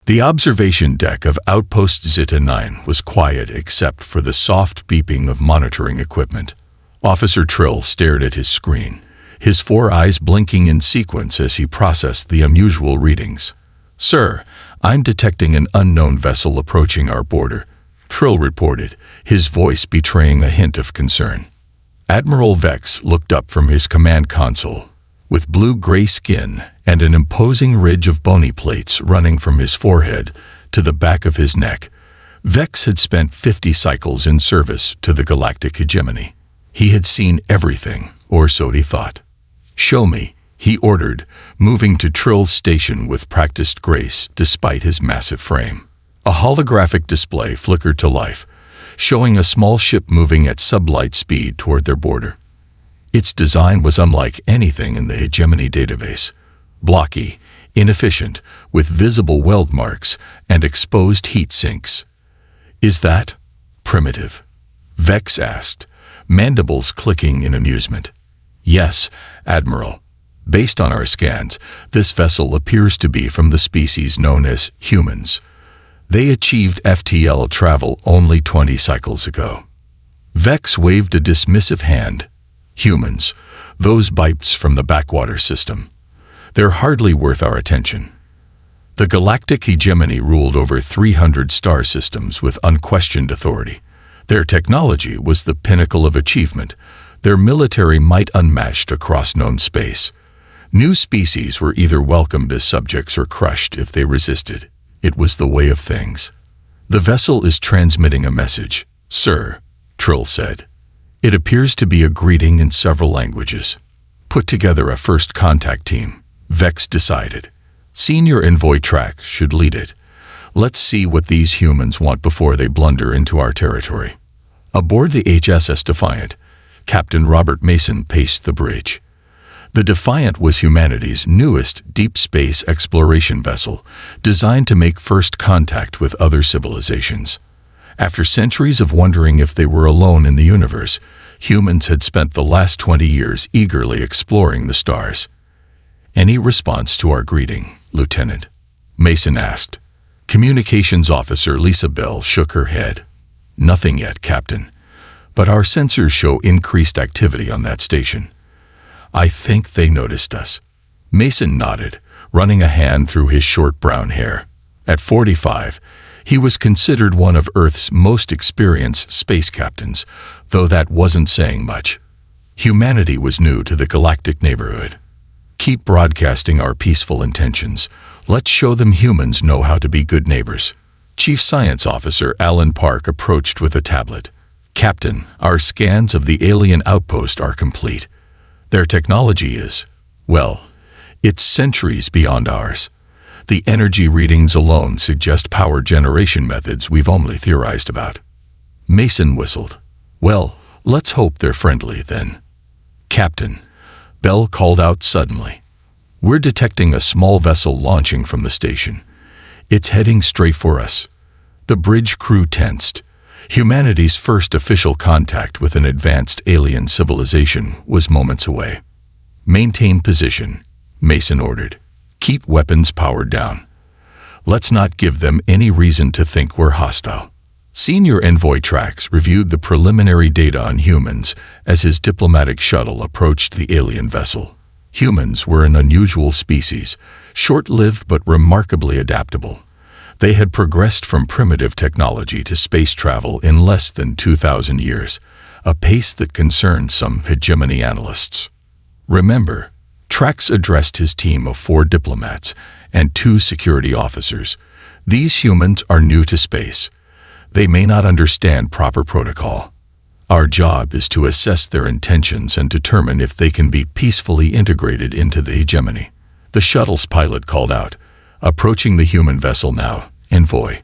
The observation deck of Outpost Zeta 9 was quiet except for the soft beeping of monitoring equipment. Officer Trill stared at his screen, his 4 eyes blinking in sequence as he processed the unusual readings. "Sir, I'm detecting an unknown vessel approaching our border," Trill reported, his voice betraying a hint of concern. Admiral Vex looked up from his command console. With blue-gray skin and an imposing ridge of bony plates running from his forehead to the back of his neck, Vex had spent 50 cycles in service to the galactic hegemony. He had seen everything, or so he thought. "Show me," he ordered, moving to Trill's station with practiced grace despite his massive frame. A holographic display flickered to life, showing a small ship moving at sublight speed toward their border. Its design was unlike anything in the hegemony database. Blocky, inefficient, with visible weld marks and exposed heat sinks. "Is that primitive?" Vex asked, mandibles clicking in amusement. "Yes, Admiral. Based on our scans, this vessel appears to be from the species known as humans. They achieved FTL travel only 20 cycles ago." Vex waved a dismissive hand. "Humans, those bipes from the backwater system. They're hardly worth our attention." The galactic hegemony ruled over 300 star systems with unquestioned authority. Their technology was the pinnacle of achievement, their military might unmatched across known space. New species were either welcomed as subjects or crushed if they resisted. It was the way of things. "The vessel is transmitting a message, sir," Trill said. "It appears to be a greeting in several languages." "Put together a first contact team," Vex decided. "Senior Envoy Trax should lead it. Let's see what these humans want before they blunder into our territory." Aboard the HSS Defiant, Captain Robert Mason paced the bridge. The Defiant was humanity's newest deep space exploration vessel, designed to make first contact with other civilizations. After centuries of wondering if they were alone in the universe, humans had spent the last 20 years eagerly exploring the stars. "Any response to our greeting, Lieutenant?" Mason asked. Communications Officer Lisa Bell shook her head. "Nothing yet, Captain. But our sensors show increased activity on that station." "I think they noticed us." Mason nodded, running a hand through his short brown hair. At 45, he was considered one of Earth's most experienced space captains, though that wasn't saying much. Humanity was new to the galactic neighborhood. "Keep broadcasting our peaceful intentions. Let's show them humans know how to be good neighbors." Chief Science Officer Alan Park approached with a tablet. "Captain, our scans of the alien outpost are complete. Their technology is, well, it's centuries beyond ours. The energy readings alone suggest power generation methods we've only theorized about." Mason whistled. "Well, let's hope they're friendly, then." "Captain," Bell called out suddenly. "We're detecting a small vessel launching from the station. It's heading straight for us." The bridge crew tensed. Humanity's first official contact with an advanced alien civilization was moments away. "Maintain position," Mason ordered. "Keep weapons powered down. Let's not give them any reason to think we're hostile." Senior Envoy Trax reviewed the preliminary data on humans as his diplomatic shuttle approached the alien vessel. Humans were an unusual species, short-lived but remarkably adaptable. They had progressed from primitive technology to space travel in less than 2,000 years, a pace that concerned some hegemony analysts. "Remember," Trax addressed his team of 4 diplomats and 2 security officers, "these humans are new to space. They may not understand proper protocol. Our job is to assess their intentions and determine if they can be peacefully integrated into the hegemony." The shuttle's pilot called out, "Approaching the human vessel now, Envoy.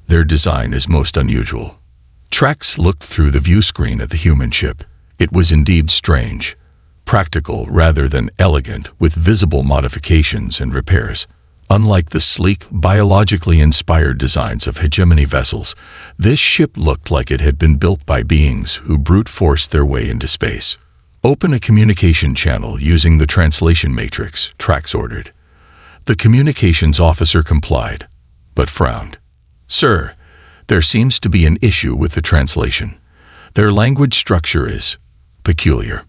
Their design is most unusual." Trax looked through the view screen at the human ship. It was indeed strange. Practical rather than elegant, with visible modifications and repairs. Unlike the sleek, biologically inspired designs of hegemony vessels, this ship looked like it had been built by beings who brute forced their way into space. "Open a communication channel using the translation matrix," Trax ordered. The communications officer complied. but frowned. "Sir, there seems to be an issue with the translation. Their language structure is peculiar."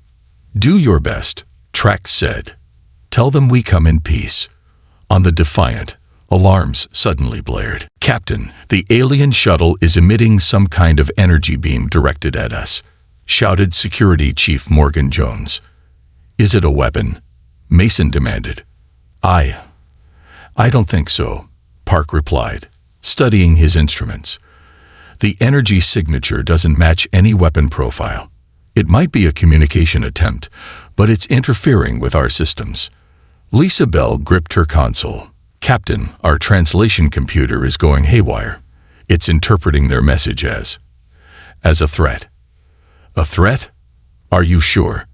"Do your best," Trax said. "Tell them we come in peace." On the Defiant, alarms suddenly blared. "Captain, the alien shuttle is emitting some kind of energy beam directed at us," shouted Security Chief Morgan Jones. "Is it a weapon?" Mason demanded. I don't think so," Park replied, studying his instruments. "The energy signature doesn't match any weapon profile. It might be a communication attempt, but it's interfering with our systems." Lisa Bell gripped her console. "Captain, our translation computer is going haywire. It's interpreting their message as a threat." "A threat? Are you sure?"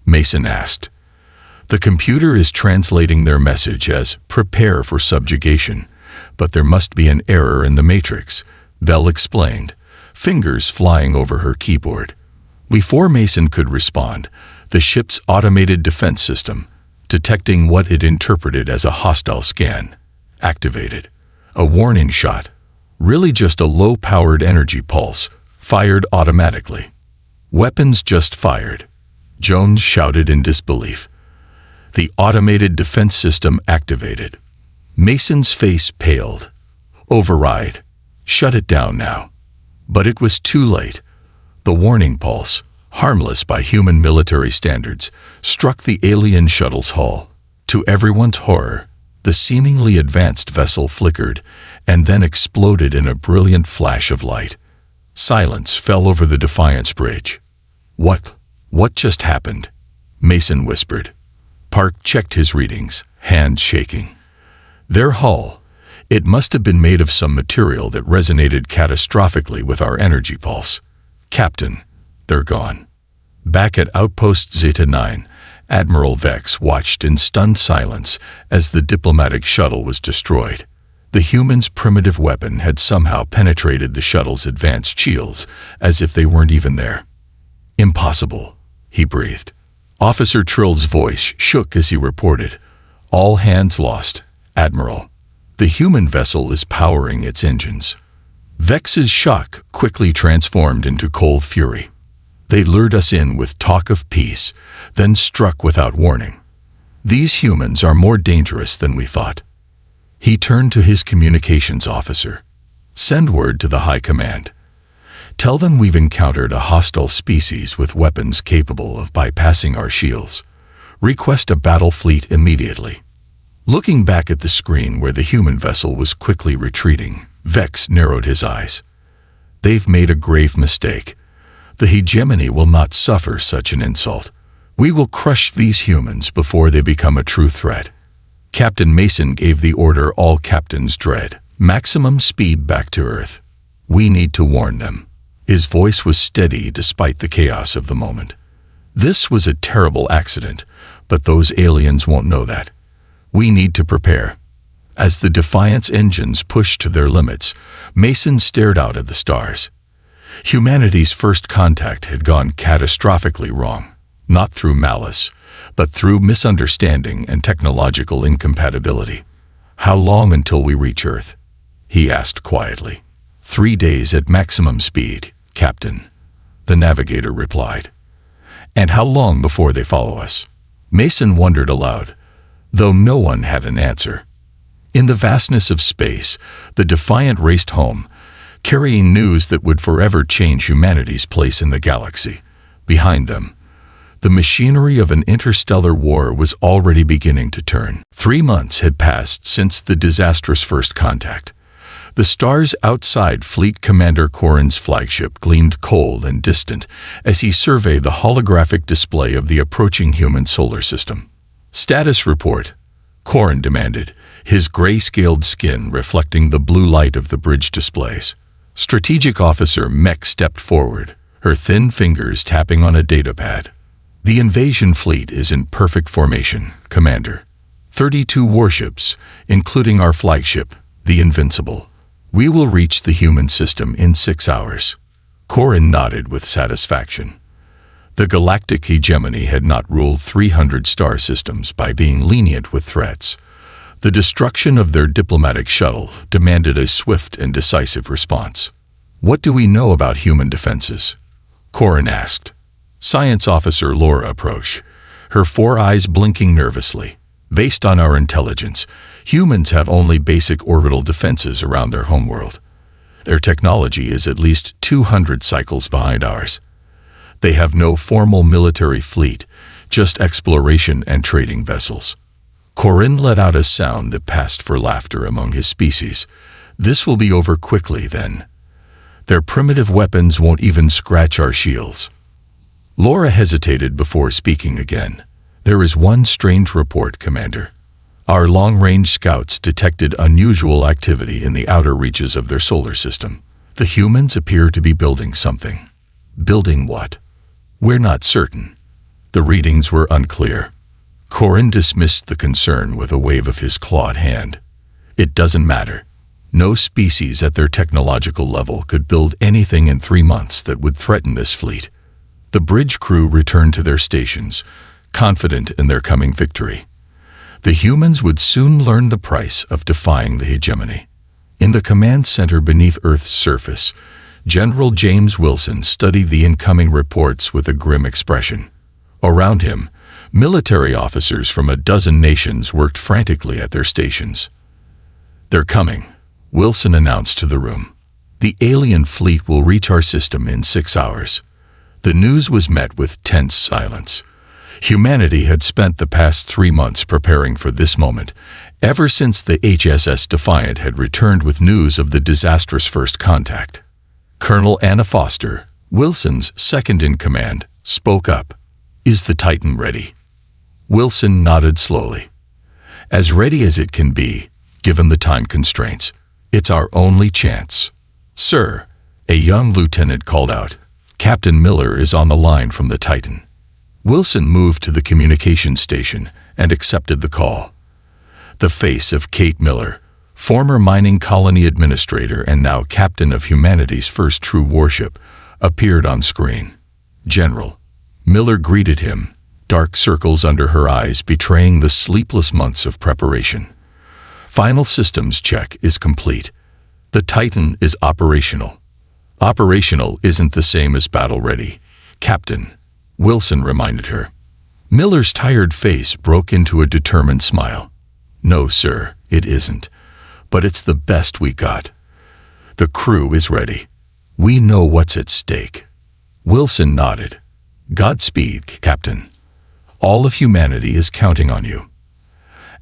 Mason asked. "The computer is translating their message as prepare for subjugation, but there must be an error in the matrix," Bell explained, fingers flying over her keyboard. Before Mason could respond, the ship's automated defense system, detecting what it interpreted as a hostile scan, activated. A warning shot, really just a low-powered energy pulse, fired automatically. "Weapons just fired," Jones shouted in disbelief. The automated defense system activated. Mason's face paled. "Override. Shut it down now." But it was too late. The warning pulse, harmless by human military standards, struck the alien shuttle's hull. To everyone's horror, the seemingly advanced vessel flickered and then exploded in a brilliant flash of light. Silence fell over the Defiance bridge. What just happened?" Mason whispered. Park checked his readings, hands shaking. "Their hull. It must have been made of some material that resonated catastrophically with our energy pulse. Captain, they're gone." Back at Outpost Zeta 9, Admiral Vex watched in stunned silence as the diplomatic shuttle was destroyed. The humans' primitive weapon had somehow penetrated the shuttle's advanced shields, as if they weren't even there. "Impossible," he breathed. Officer Trill's voice shook as he reported, "All hands lost, Admiral. The human vessel is powering its engines." Vex's shock quickly transformed into cold fury. "They lured us in with talk of peace, then struck without warning. These humans are more dangerous than we thought." He turned to his communications officer. "Send word to the High Command. Tell them we've encountered a hostile species with weapons capable of bypassing our shields. Request a battle fleet immediately." Looking back at the screen where the human vessel was quickly retreating, Vex narrowed his eyes. "They've made a grave mistake. The hegemony will not suffer such an insult. We will crush these humans before they become a true threat." Captain Mason gave the order all captains dread: maximum speed back to Earth. "We need to warn them." His voice was steady despite the chaos of the moment. "This was a terrible accident, but those aliens won't know that. We need to prepare." As the Defiance engines pushed to their limits, Mason stared out at the stars. Humanity's first contact had gone catastrophically wrong, not through malice, but through misunderstanding and technological incompatibility. "How long until we reach Earth?" he asked quietly. 3 days at maximum speed, Captain," the navigator replied. "And how long before they follow us?" Mason wondered aloud, though no one had an answer. In the vastness of space, the Defiant raced home, carrying news that would forever change humanity's place in the galaxy. Behind them, the machinery of an interstellar war was already beginning to turn. 3 months had passed since the disastrous first contact. The stars outside Fleet Commander Corrin's flagship gleamed cold and distant as he surveyed the holographic display of the approaching human solar system. "Status report," Corrin demanded, his gray-scaled skin reflecting the blue light of the bridge displays. Strategic Officer Mech stepped forward, her thin fingers tapping on a datapad. "The invasion fleet is in perfect formation, Commander. 32 warships, including our flagship, the Invincible. We will reach the human system in 6 hours." Corrin nodded with satisfaction. The galactic hegemony had not ruled 300 star systems by being lenient with threats. The destruction of their diplomatic shuttle demanded a swift and decisive response. "What do we know about human defenses?" Corin asked. Science Officer Laura approached, her 4 eyes blinking nervously. "Based on our intelligence, humans have only basic orbital defenses around their homeworld. Their technology is at least 200 cycles behind ours. They have no formal military fleet, just exploration and trading vessels." Corin let out a sound that passed for laughter among his species. "This will be over quickly, then. Their primitive weapons won't even scratch our shields." Laura hesitated before speaking again. "There is one strange report, Commander. Our long-range scouts detected unusual activity in the outer reaches of their solar system. The humans appear to be building something." "Building what?" "We're not certain. The readings were unclear." Corin dismissed the concern with a wave of his clawed hand. "It doesn't matter. No species at their technological level could build anything in 3 months that would threaten this fleet." The bridge crew returned to their stations, confident in their coming victory. The humans would soon learn the price of defying the hegemony. In the command center beneath Earth's surface, General James Wilson studied the incoming reports with a grim expression. Around him, military officers from a dozen nations worked frantically at their stations. "They're coming," Wilson announced to the room. "The alien fleet will reach our system in 6 hours." The news was met with tense silence. Humanity had spent the past 3 months preparing for this moment, ever since the HSS Defiant had returned with news of the disastrous first contact. Colonel Anna Foster, Wilson's second-in-command, spoke up. "Is the Titan ready?" Wilson nodded slowly. "As ready as it can be, given the time constraints. It's our only chance." "Sir," a young lieutenant called out, "Captain Miller is on the line from the Titan." Wilson moved to the communications station and accepted the call. The face of Kate Miller, former mining colony administrator and now captain of humanity's first true warship, appeared on screen. "General." Miller greeted him, dark circles under her eyes betraying the sleepless months of preparation. "Final systems check is complete. The Titan is operational." "Operational isn't the same as battle-ready, Captain," Wilson reminded her. Miller's tired face broke into a determined smile. "No, sir, it isn't. But it's the best we got. The crew is ready. We know what's at stake." Wilson nodded. "Godspeed, Captain. All of humanity is counting on you."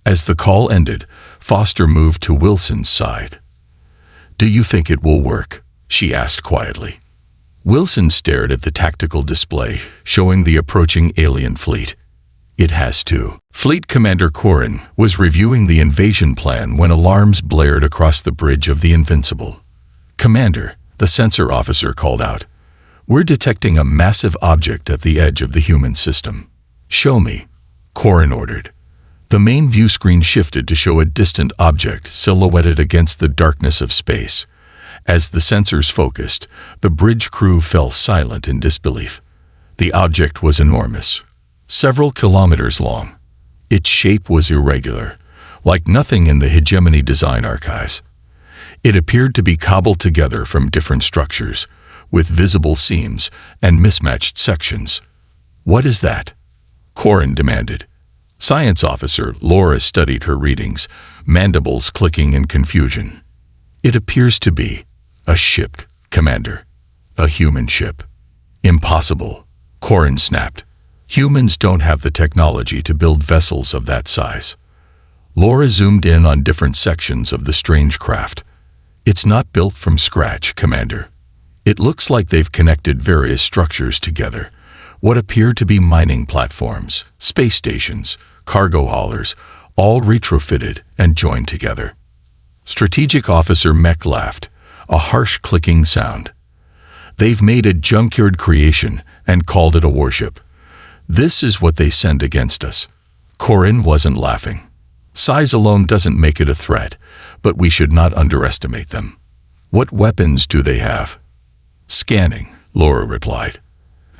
As the call ended, Foster moved to Wilson's side. "Do you think it will work?" she asked quietly. Wilson stared at the tactical display, showing the approaching alien fleet. "It has to." Fleet Commander Corin was reviewing the invasion plan when alarms blared across the bridge of the Invincible. "Commander," the sensor officer called out, "we're detecting a massive object at the edge of the human system." "Show me," Corin ordered. The main view screen shifted to show a distant object silhouetted against the darkness of space. As the sensors focused, the bridge crew fell silent in disbelief. The object was enormous, several kilometers long. Its shape was irregular, like nothing in the hegemony design archives. It appeared to be cobbled together from different structures, with visible seams and mismatched sections. "What is that?" Corin demanded. Science Officer Laura studied her readings, mandibles clicking in confusion. "It appears to be a ship, Commander. A human ship." "Impossible," Corin snapped. "Humans don't have the technology to build vessels of that size." Laura zoomed in on different sections of the strange craft. "It's not built from scratch, Commander. It looks like they've connected various structures together. What appear to be mining platforms, space stations, cargo haulers, all retrofitted and joined together." Strategic Officer Mech laughed, a harsh clicking sound. "They've made a junkyard creation and called it a warship. This is what they send against us." Corin wasn't laughing. "Size alone doesn't make it a threat, but we should not underestimate them." "What weapons do they have?" "Scanning," Laura replied.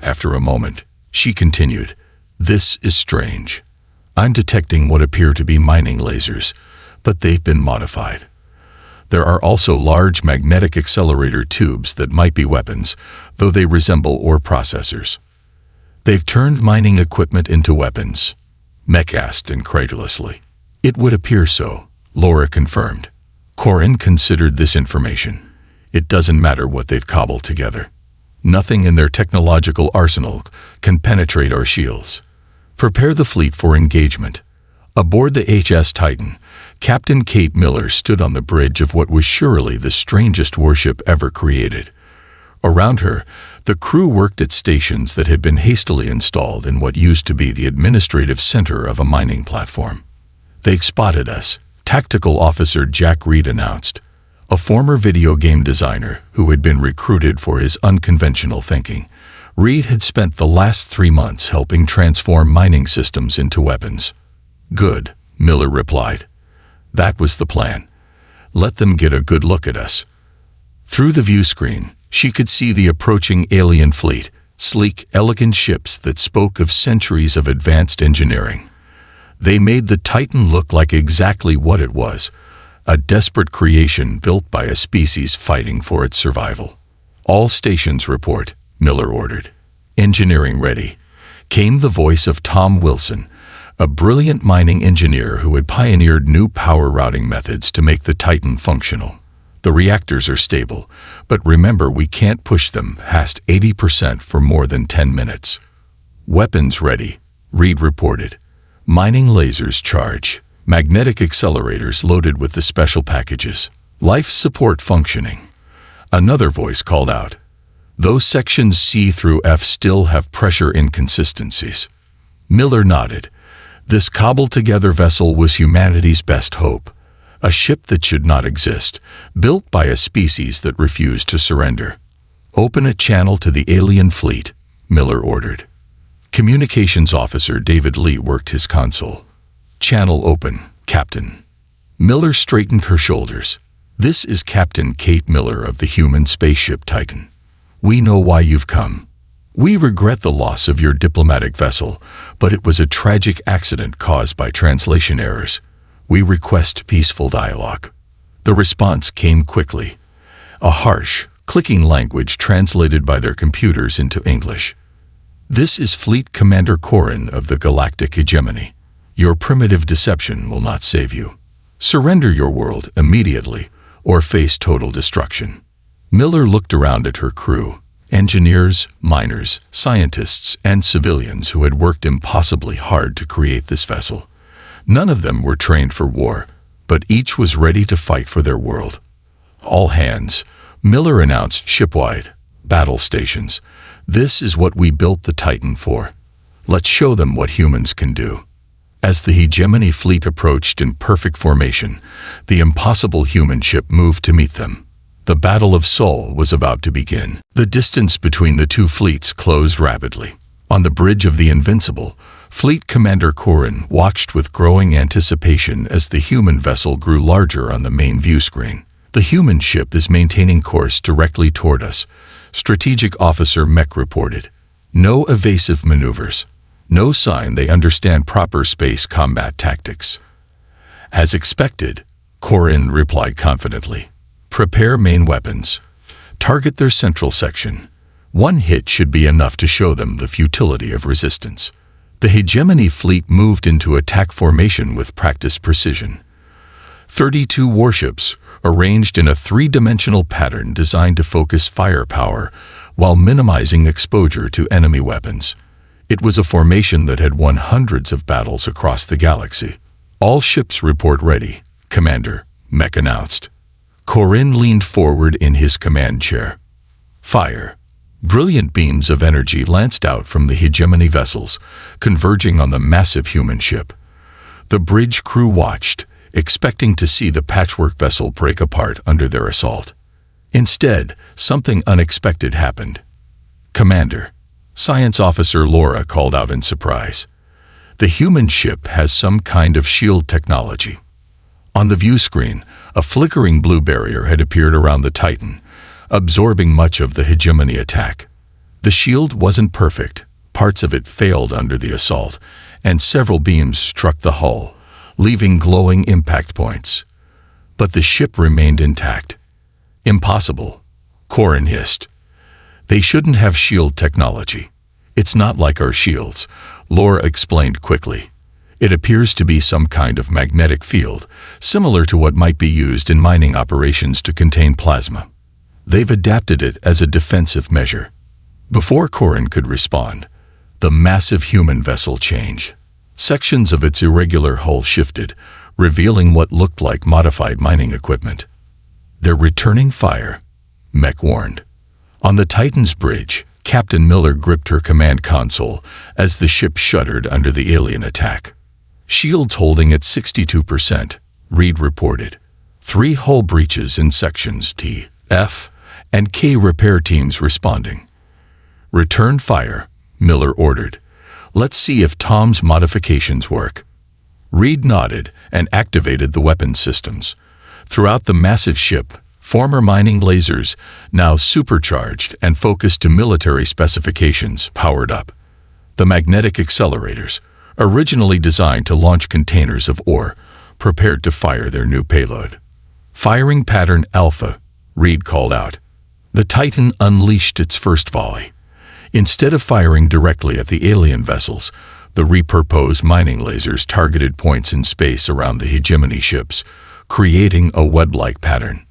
After a moment, she continued, "This is strange. I'm detecting what appear to be mining lasers, but they've been modified. There are also large magnetic accelerator tubes that might be weapons, though they resemble ore processors. They've turned mining equipment into weapons, Mech asked incredulously. It would appear so, Laura confirmed. Corin considered this information. It doesn't matter what they've cobbled together. Nothing in their technological arsenal can penetrate our shields. Prepare the fleet for engagement. Aboard the HS Titan, Captain Kate Miller stood on the bridge of what was surely the strangest warship ever created. Around her, the crew worked at stations that had been hastily installed in what used to be the administrative center of a mining platform. They've spotted us, Tactical Officer Jack Reed announced, a former video game designer who had been recruited for his unconventional thinking. Reed had spent the last 3 months helping transform mining systems into weapons. Good, Miller replied. That was the plan. Let them get a good look at us. Through the view screen, she could see the approaching alien fleet, sleek, elegant ships that spoke of centuries of advanced engineering. They made the Titan look like exactly what it was, a desperate creation built by a species fighting for its survival. All stations report, Miller ordered. Engineering ready. Came the voice of Tom Wilson, a brilliant mining engineer who had pioneered new power routing methods to make the Titan functional. The reactors are stable, but remember we can't push them past 80% for more than 10 minutes. Weapons ready, Reed reported. Mining lasers charge, magnetic accelerators loaded with the special packages, life support functioning. Another voice called out. Those sections C through F still have pressure inconsistencies. Miller nodded. This cobbled-together vessel was humanity's best hope, a ship that should not exist, built by a species that refused to surrender. Open a channel to the alien fleet, Miller ordered. Communications Officer David Lee worked his console. Channel open, Captain. Miller straightened her shoulders. This is Captain Kate Miller of the human spaceship Titan. We know why you've come. We regret the loss of your diplomatic vessel, but it was a tragic accident caused by translation errors. We request peaceful dialogue. The response came quickly. A harsh, clicking language translated by their computers into English. This is Fleet Commander Corin of the Galactic Hegemony. Your primitive deception will not save you. Surrender your world immediately, or face total destruction. Miller looked around at her crew. Engineers, miners, scientists, and civilians who had worked impossibly hard to create this vessel. None of them were trained for war, but each was ready to fight for their world. All hands, Miller announced shipwide, battle stations. This is what we built the Titan for. Let's show them what humans can do. As the Hegemony fleet approached in perfect formation, the impossible human ship moved to meet them. The Battle of Sol was about to begin. The distance between the two fleets closed rapidly. On the bridge of the Invincible, Fleet Commander Corin watched with growing anticipation as the human vessel grew larger on the main view screen. The human ship is maintaining course directly toward us, Strategic Officer Mech reported. No evasive maneuvers. No sign they understand proper space combat tactics. As expected, Corin replied confidently. Prepare main weapons. Target their central section. One hit should be enough to show them the futility of resistance. The Hegemony fleet moved into attack formation with practiced precision. 32 warships, arranged in a three-dimensional pattern designed to focus firepower while minimizing exposure to enemy weapons. It was a formation that had won hundreds of battles across the galaxy. All ships report ready, Commander, Mech announced. Corin leaned forward in his command chair. Fire. Brilliant beams of energy lanced out from the Hegemony vessels, converging on the massive human ship. The bridge crew watched, expecting to see the patchwork vessel break apart under their assault. Instead, something unexpected happened. Commander, Science Officer Laura called out in surprise. The human ship has some kind of shield technology. On the view screen, a flickering blue barrier had appeared around the Titan, absorbing much of the Hegemony attack. The shield wasn't perfect. Parts of it failed under the assault, and several beams struck the hull, leaving glowing impact points. But the ship remained intact. Impossible, Corin hissed. They shouldn't have shield technology. It's not like our shields, Laura explained quickly. It appears to be some kind of magnetic field, similar to what might be used in mining operations to contain plasma. They've adapted it as a defensive measure. Before Corin could respond, the massive human vessel changed. Sections of its irregular hull shifted, revealing what looked like modified mining equipment. They're returning fire, Mech warned. On the Titan's bridge, Captain Miller gripped her command console as the ship shuddered under the alien attack. Shields holding at 62%, Reed reported. 3 hull breaches in sections T, F, and K repair teams responding. Return fire, Miller ordered. Let's see if Tom's modifications work. Reed nodded and activated the weapons systems. Throughout the massive ship, former mining lasers, now supercharged and focused to military specifications, powered up. The magnetic accelerators, originally designed to launch containers of ore, prepared to fire their new payload. Firing pattern Alpha, Reed called out. The Titan unleashed its first volley. Instead of firing directly at the alien vessels, the repurposed mining lasers targeted points in space around the hegemony ships, creating a web-like pattern.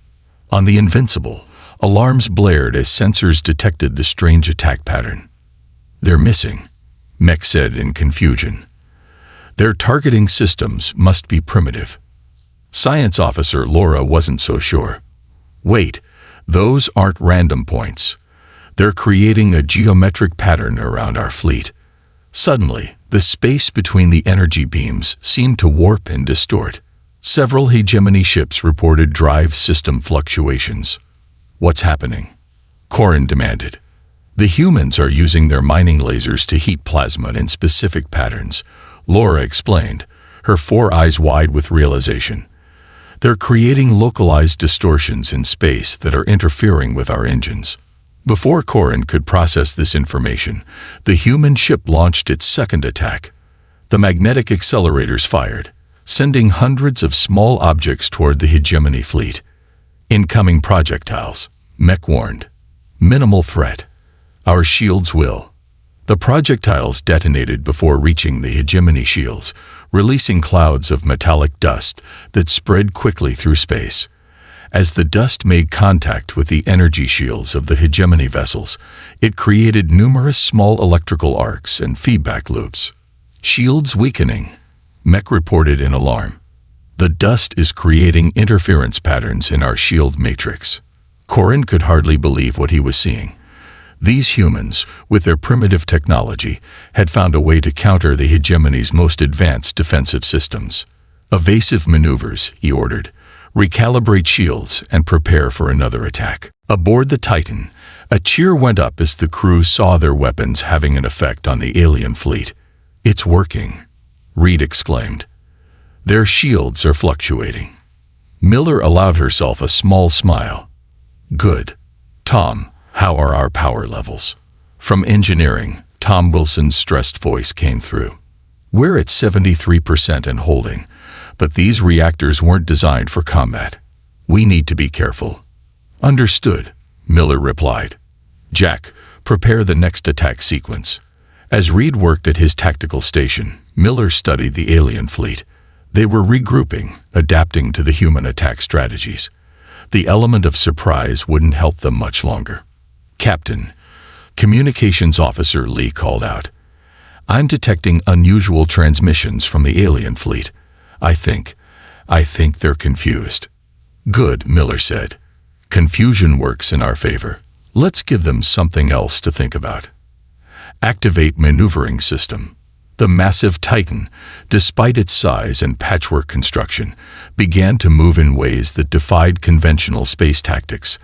On the Invincible, alarms blared as sensors detected the strange attack pattern. They're missing, Mech said in confusion. Their targeting systems must be primitive. Science officer Laura wasn't so sure. Wait, those aren't random points. They're creating a geometric pattern around our fleet. Suddenly, the space between the energy beams seemed to warp and distort. Several hegemony ships reported drive system fluctuations. What's happening? Corin demanded. The humans are using their mining lasers to heat plasma in specific patterns, Laura explained, her 4 eyes wide with realization. They're creating localized distortions in space that are interfering with our engines. Before Corin could process this information, the human ship launched its second attack. The magnetic accelerators fired, sending hundreds of small objects toward the hegemony fleet. Incoming projectiles, Mech warned. Minimal threat. Our shields will. The projectiles detonated before reaching the hegemony shields, releasing clouds of metallic dust that spread quickly through space. As the dust made contact with the energy shields of the hegemony vessels, it created numerous small electrical arcs and feedback loops. Shields weakening, Mech reported in alarm. The dust is creating interference patterns in our shield matrix. Corin could hardly believe what he was seeing. These humans, with their primitive technology, had found a way to counter the hegemony's most advanced defensive systems. Evasive maneuvers, he ordered. Recalibrate shields and prepare for another attack. Aboard the Titan, a cheer went up as the crew saw their weapons having an effect on the alien fleet. It's working, Reed exclaimed. Their shields are fluctuating. Miller allowed herself a small smile. Good. Tom, how are our power levels? From engineering, Tom Wilson's stressed voice came through. We're at 73% and holding. But these reactors weren't designed for combat. We need to be careful. Understood, Miller replied. Jack, prepare the next attack sequence. As Reed worked at his tactical station, Miller studied the alien fleet. They were regrouping, adapting to the human attack strategies. The element of surprise wouldn't help them much longer. Captain, Communications Officer Lee called out. I'm detecting unusual transmissions from the alien fleet. I think they're confused. Good, Miller said. Confusion works in our favor. Let's give them something else to think about. Activate maneuvering system. The massive Titan, despite its size and patchwork construction, began to move in ways that defied conventional space tactics.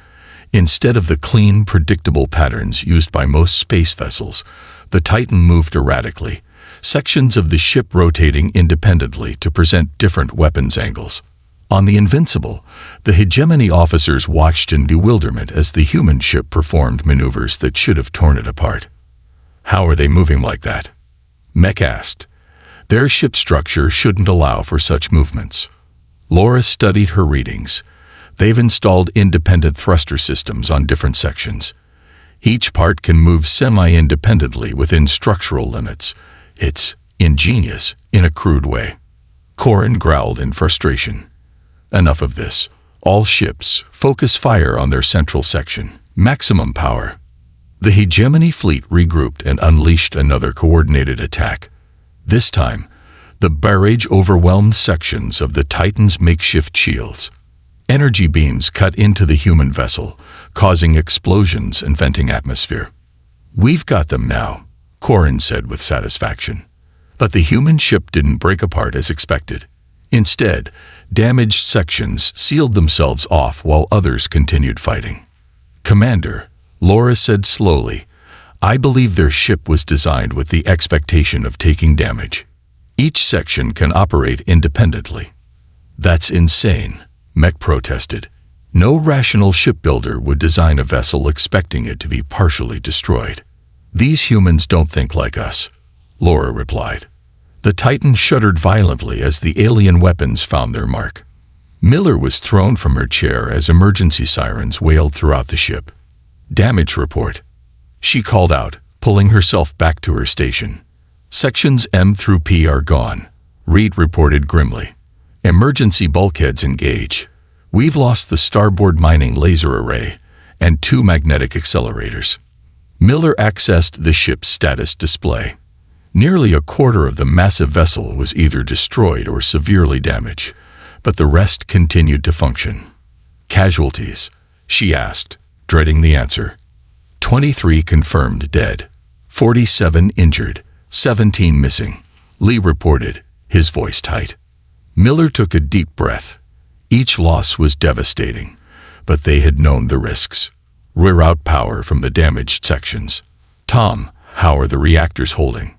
Instead of the clean, predictable patterns used by most space vessels, the Titan moved erratically, sections of the ship rotating independently to present different weapons angles. On the Invincible, the hegemony officers watched in bewilderment as the human ship performed maneuvers that should have torn it apart. How are they moving like that? Mech asked. Their ship structure shouldn't allow for such movements. Laura studied her readings. They've installed independent thruster systems on different sections. Each part can move semi-independently within structural limits. It's ingenious in a crude way. Corin growled in frustration. Enough of this. All ships, focus fire on their central section. Maximum power. The hegemony fleet regrouped and unleashed another coordinated attack. This time, the barrage overwhelmed sections of the Titan's makeshift shields. Energy beams cut into the human vessel, causing explosions and venting atmosphere. "We've got them now," Corin said with satisfaction. But the human ship didn't break apart as expected. Instead, damaged sections sealed themselves off while others continued fighting. "Commander," Laura said slowly, "I believe their ship was designed with the expectation of taking damage. Each section can operate independently." "That's insane," Mech protested. "No rational shipbuilder would design a vessel expecting it to be partially destroyed." "These humans don't think like us," Laura replied. The Titan shuddered violently as the alien weapons found their mark. Miller was thrown from her chair as emergency sirens wailed throughout the ship. "Damage report," she called out, pulling herself back to her station. "Sections M through P are gone," Reed reported grimly. "Emergency bulkheads engage. We've lost the starboard mining laser array and 2 magnetic accelerators." Miller accessed the ship's status display. Nearly a quarter of the massive vessel was either destroyed or severely damaged, but the rest continued to function. "Casualties?" she asked, dreading the answer. 23 confirmed dead, 47 injured, 17 missing, Lee reported, his voice tight. Miller took a deep breath. Each loss was devastating, but they had known the risks. Rear out power from the damaged sections. "Tom, how are the reactors holding?"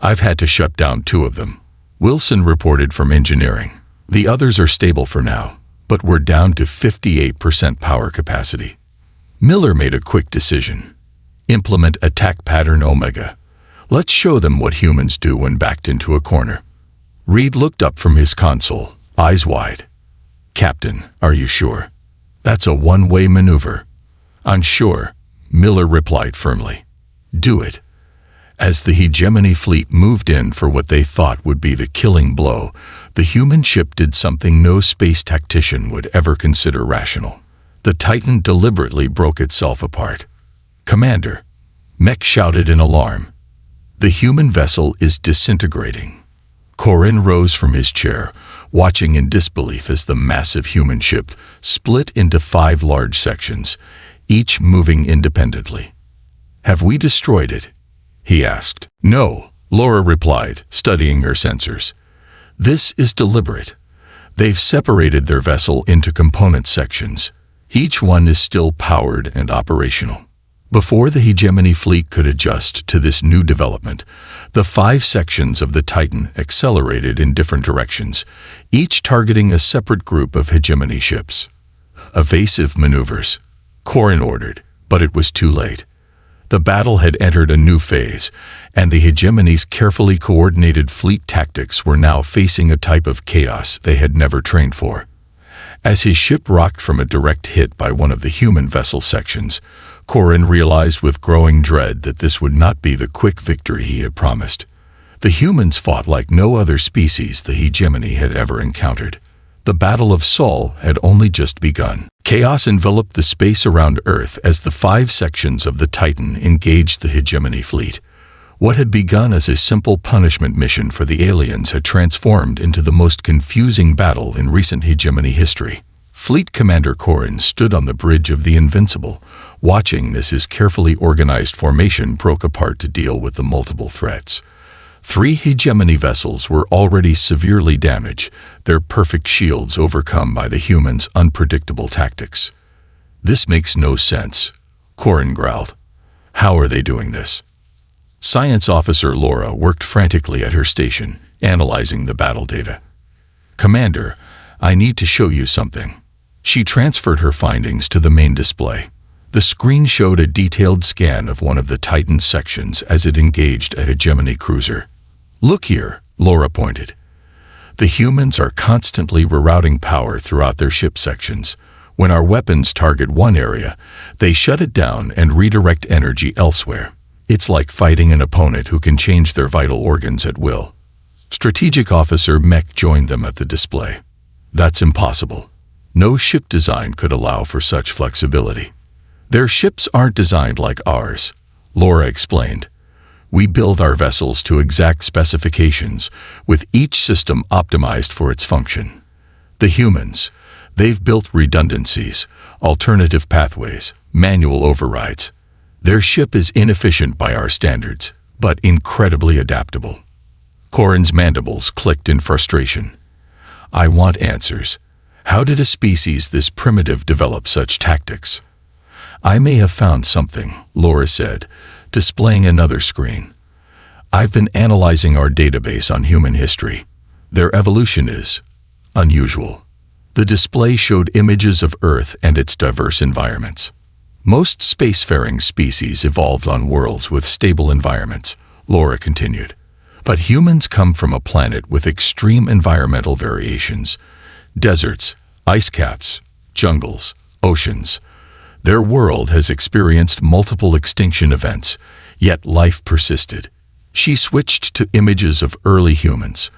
"I've had to shut down 2 of them," Wilson reported from engineering. "The others are stable for now, but we're down to 58% power capacity." Miller made a quick decision. "Implement attack pattern Omega. Let's show them what humans do when backed into a corner." Reed looked up from his console, eyes wide. "Captain, are you sure? That's a one-way maneuver." "I'm sure," Miller replied firmly. "Do it." As the hegemony fleet moved in for what they thought would be the killing blow, the human ship did something no space tactician would ever consider rational. The Titan deliberately broke itself apart. "Commander," Mech shouted in alarm. "The human vessel is disintegrating." Corin rose from his chair, watching in disbelief as the massive human ship split into 5 large sections, each moving independently. "Have we destroyed it?" he asked. "No," Laura replied, studying her sensors. "This is deliberate. They've separated their vessel into component sections. Each one is still powered and operational." Before the hegemony fleet could adjust to this new development, the 5 sections of the Titan accelerated in different directions, each targeting a separate group of hegemony ships. "Evasive maneuvers," Corin ordered, but it was too late. The battle had entered a new phase, and the hegemony's carefully coordinated fleet tactics were now facing a type of chaos they had never trained for. As his ship rocked from a direct hit by one of the human vessel sections, Corin realized with growing dread that this would not be the quick victory he had promised. The humans fought like no other species the hegemony had ever encountered. The Battle of Sol had only just begun. Chaos enveloped the space around Earth as the 5 sections of the Titan engaged the hegemony fleet. What had begun as a simple punishment mission for the aliens had transformed into the most confusing battle in recent hegemony history. Fleet Commander Corin stood on the bridge of the Invincible, watching as his carefully organized formation broke apart to deal with the multiple threats. 3 hegemony vessels were already severely damaged, their perfect shields overcome by the humans' unpredictable tactics. "This makes no sense," Corin growled. "How are they doing this?" Science Officer Laura worked frantically at her station, analyzing the battle data. "Commander, I need to show you something." She transferred her findings to the main display. The screen showed a detailed scan of one of the Titan's sections as it engaged a hegemony cruiser. "Look here," Laura pointed. The humans are constantly rerouting power throughout their ship sections. When our weapons target one area, they shut it down and redirect energy elsewhere. It's like fighting an opponent who can change their vital organs at will. Strategic Officer Mech joined them at the display. That's impossible. No ship design could allow for such flexibility. Their ships aren't designed like ours, Laura explained. We build our vessels to exact specifications, with each system optimized for its function. The humans, they've built redundancies, alternative pathways, manual overrides. Their ship is inefficient by our standards, but incredibly adaptable. Corin's mandibles clicked in frustration. I want answers. How did a species this primitive develop such tactics? I may have found something, Laura said, displaying another screen. I've been analyzing our database on human history. Their evolution is unusual. The display showed images of Earth and its diverse environments. Most spacefaring species evolved on worlds with stable environments, Laura continued. But humans come from a planet with extreme environmental variations. Deserts, ice caps, jungles, oceans. Their world has experienced multiple extinction events, yet life persisted. She switched to images of early humans.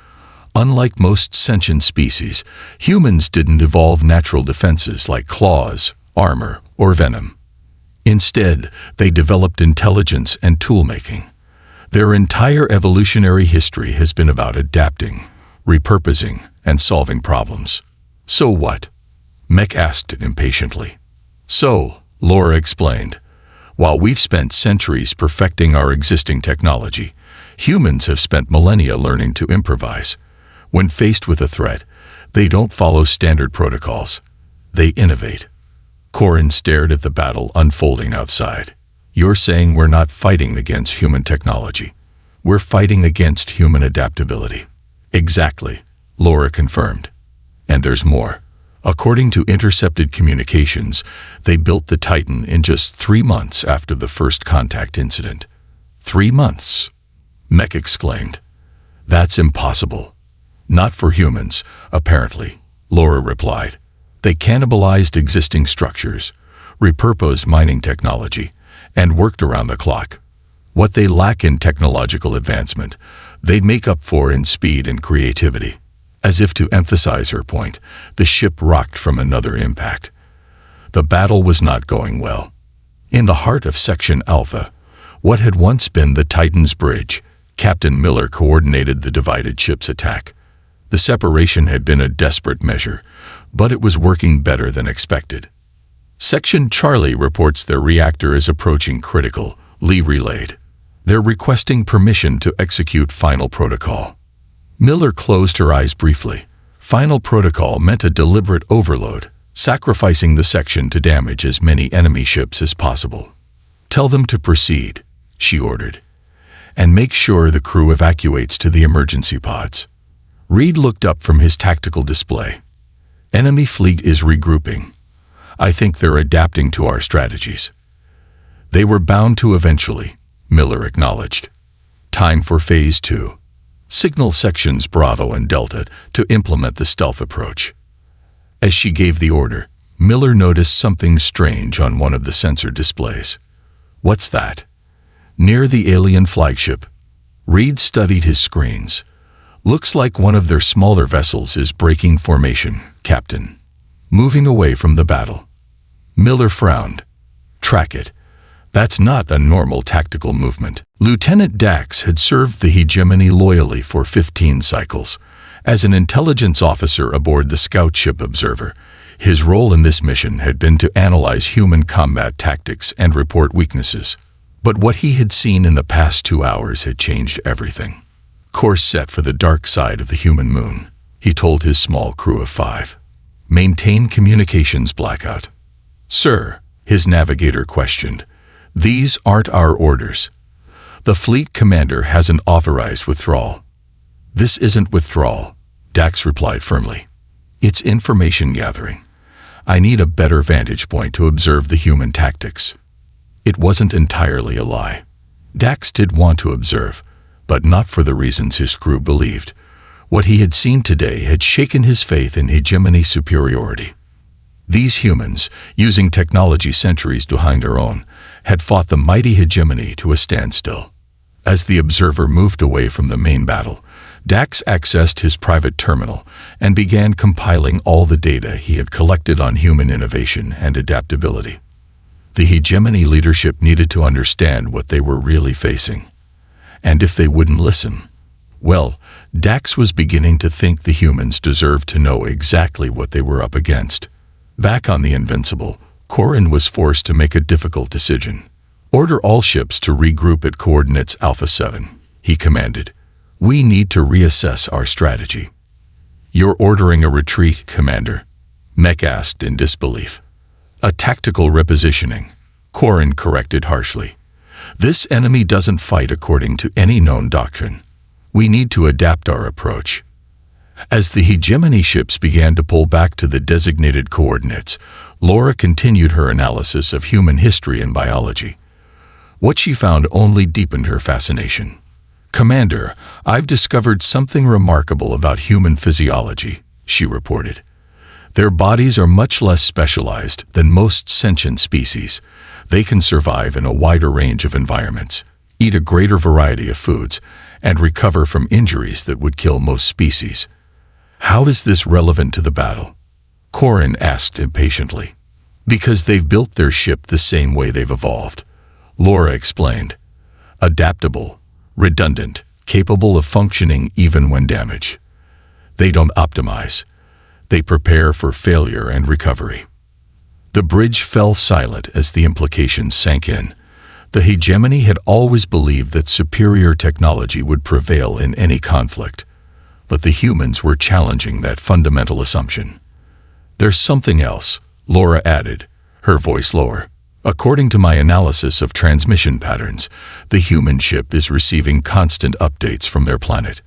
Unlike most sentient species, humans didn't evolve natural defenses like claws, armor, or venom. Instead, they developed intelligence and tool-making. Their entire evolutionary history has been about adapting, repurposing, and solving problems. So what? Mech asked impatiently. So, Laura explained, while we've spent centuries perfecting our existing technology, humans have spent millennia learning to improvise. When faced with a threat, they don't follow standard protocols. They innovate. Corin stared at the battle unfolding outside. You're saying we're not fighting against human technology. We're fighting against human adaptability. Exactly, Laura confirmed. And there's more. According to intercepted communications, they built the Titan in just 3 months after the first contact incident. 3 months? Mech exclaimed. That's impossible. Not for humans, apparently, Laura replied. They cannibalized existing structures, repurposed mining technology, and worked around the clock. What they lack in technological advancement, they'd make up for in speed and creativity. As if to emphasize her point, the ship rocked from another impact. The battle was not going well. In the heart of Section Alpha, what had once been the Titan's bridge, Captain Miller coordinated the divided ship's attack. The separation had been a desperate measure, but it was working better than expected. Section Charlie reports their reactor is approaching critical, Lee relayed. They're requesting permission to execute final protocol. Miller closed her eyes briefly. Final protocol meant a deliberate overload, sacrificing the section to damage as many enemy ships as possible. Tell them to proceed, she ordered, and make sure the crew evacuates to the emergency pods. Reed looked up from his tactical display. Enemy fleet is regrouping. I think they're adapting to our strategies. They were bound to eventually, Miller acknowledged. Time for Phase 2. Signal sections Bravo and Delta to implement the stealth approach. As she gave the order, Miller noticed something strange on one of the sensor displays. What's that? Near the alien flagship. Reed studied his screens. Looks like one of their smaller vessels is breaking formation, Captain. Moving away from the battle. Miller frowned. Track it. That's not a normal tactical movement. Lieutenant Dax had served the hegemony loyally for 15 cycles. As an intelligence officer aboard the scout ship Observer, his role in this mission had been to analyze human combat tactics and report weaknesses. But what he had seen in the past 2 hours had changed everything. Course set for the dark side of the human moon, he told his small crew of 5. Maintain communications blackout. Sir, his navigator questioned. These aren't our orders. The fleet commander hasn't authorized withdrawal. This isn't withdrawal, Dax replied firmly. It's information gathering. I need a better vantage point to observe the human tactics. It wasn't entirely a lie. Dax did want to observe, but not for the reasons his crew believed. What he had seen today had shaken his faith in hegemony superiority. These humans, using technology centuries behind their own, had fought the mighty hegemony to a standstill. As the observer moved away from the main battle, Dax accessed his private terminal and began compiling all the data he had collected on human innovation and adaptability. The hegemony leadership needed to understand what they were really facing. And if they wouldn't listen, well, Dax was beginning to think the humans deserved to know exactly what they were up against. Back on the Invincible, Corin was forced to make a difficult decision. "Order all ships to regroup at coordinates Alpha 7, he commanded. "We need to reassess our strategy." "You're ordering a retreat, Commander?" Mech asked in disbelief. "A tactical repositioning," Corin corrected harshly. "This enemy doesn't fight according to any known doctrine. We need to adapt our approach." As the hegemony ships began to pull back to the designated coordinates, Laura continued her analysis of human history and biology. What she found only deepened her fascination. "Commander, I've discovered something remarkable about human physiology," she reported. "Their bodies are much less specialized than most sentient species. They can survive in a wider range of environments, eat a greater variety of foods, and recover from injuries that would kill most species." "How is this relevant to the battle?" Corin asked impatiently. "Because they've built their ship the same way they've evolved," Laura explained. "Adaptable, redundant, capable of functioning even when damaged. They don't optimize. They prepare for failure and recovery." The bridge fell silent as the implications sank in. The hegemony had always believed that superior technology would prevail in any conflict, but the humans were challenging that fundamental assumption. "There's something else," Laura added, her voice lower. "According to my analysis of transmission patterns, the human ship is receiving constant updates from their planet.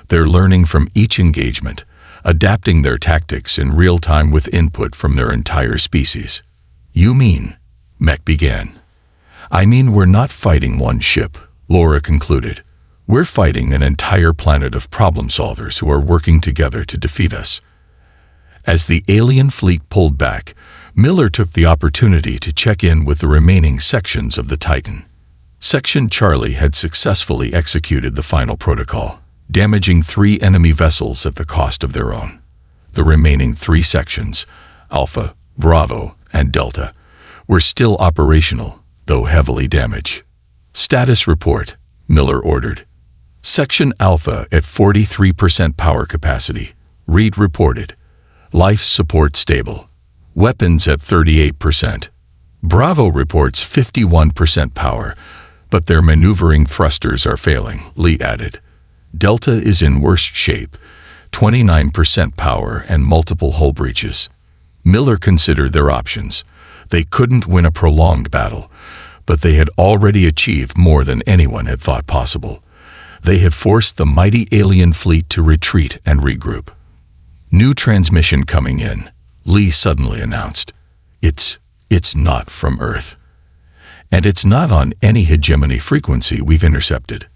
They're learning from each engagement, adapting their tactics in real time with input from their entire species." "You mean?" Mech began. "I mean we're not fighting one ship," Laura concluded. "We're fighting an entire planet of problem solvers who are working together to defeat us." As the alien fleet pulled back, Miller took the opportunity to check in with the remaining sections of the Titan. Section Charlie had successfully executed the final protocol, damaging 3 enemy vessels at the cost of their own. The remaining 3 sections, Alpha, Bravo, and Delta, were still operational, though heavily damaged. "Status report," Miller ordered. "Section Alpha at 43% power capacity," Reed reported. "Life support stable. Weapons at 38%. Bravo reports 51% power, but their maneuvering thrusters are failing," Lee added. "Delta is in worse shape, 29% power and multiple hull breaches." Miller considered their options. They couldn't win a prolonged battle, but they had already achieved more than anyone had thought possible. They had forced the mighty alien fleet to retreat and regroup. "New transmission coming in," Lee suddenly announced. It's not from Earth. And it's not on any hegemony frequency we've intercepted."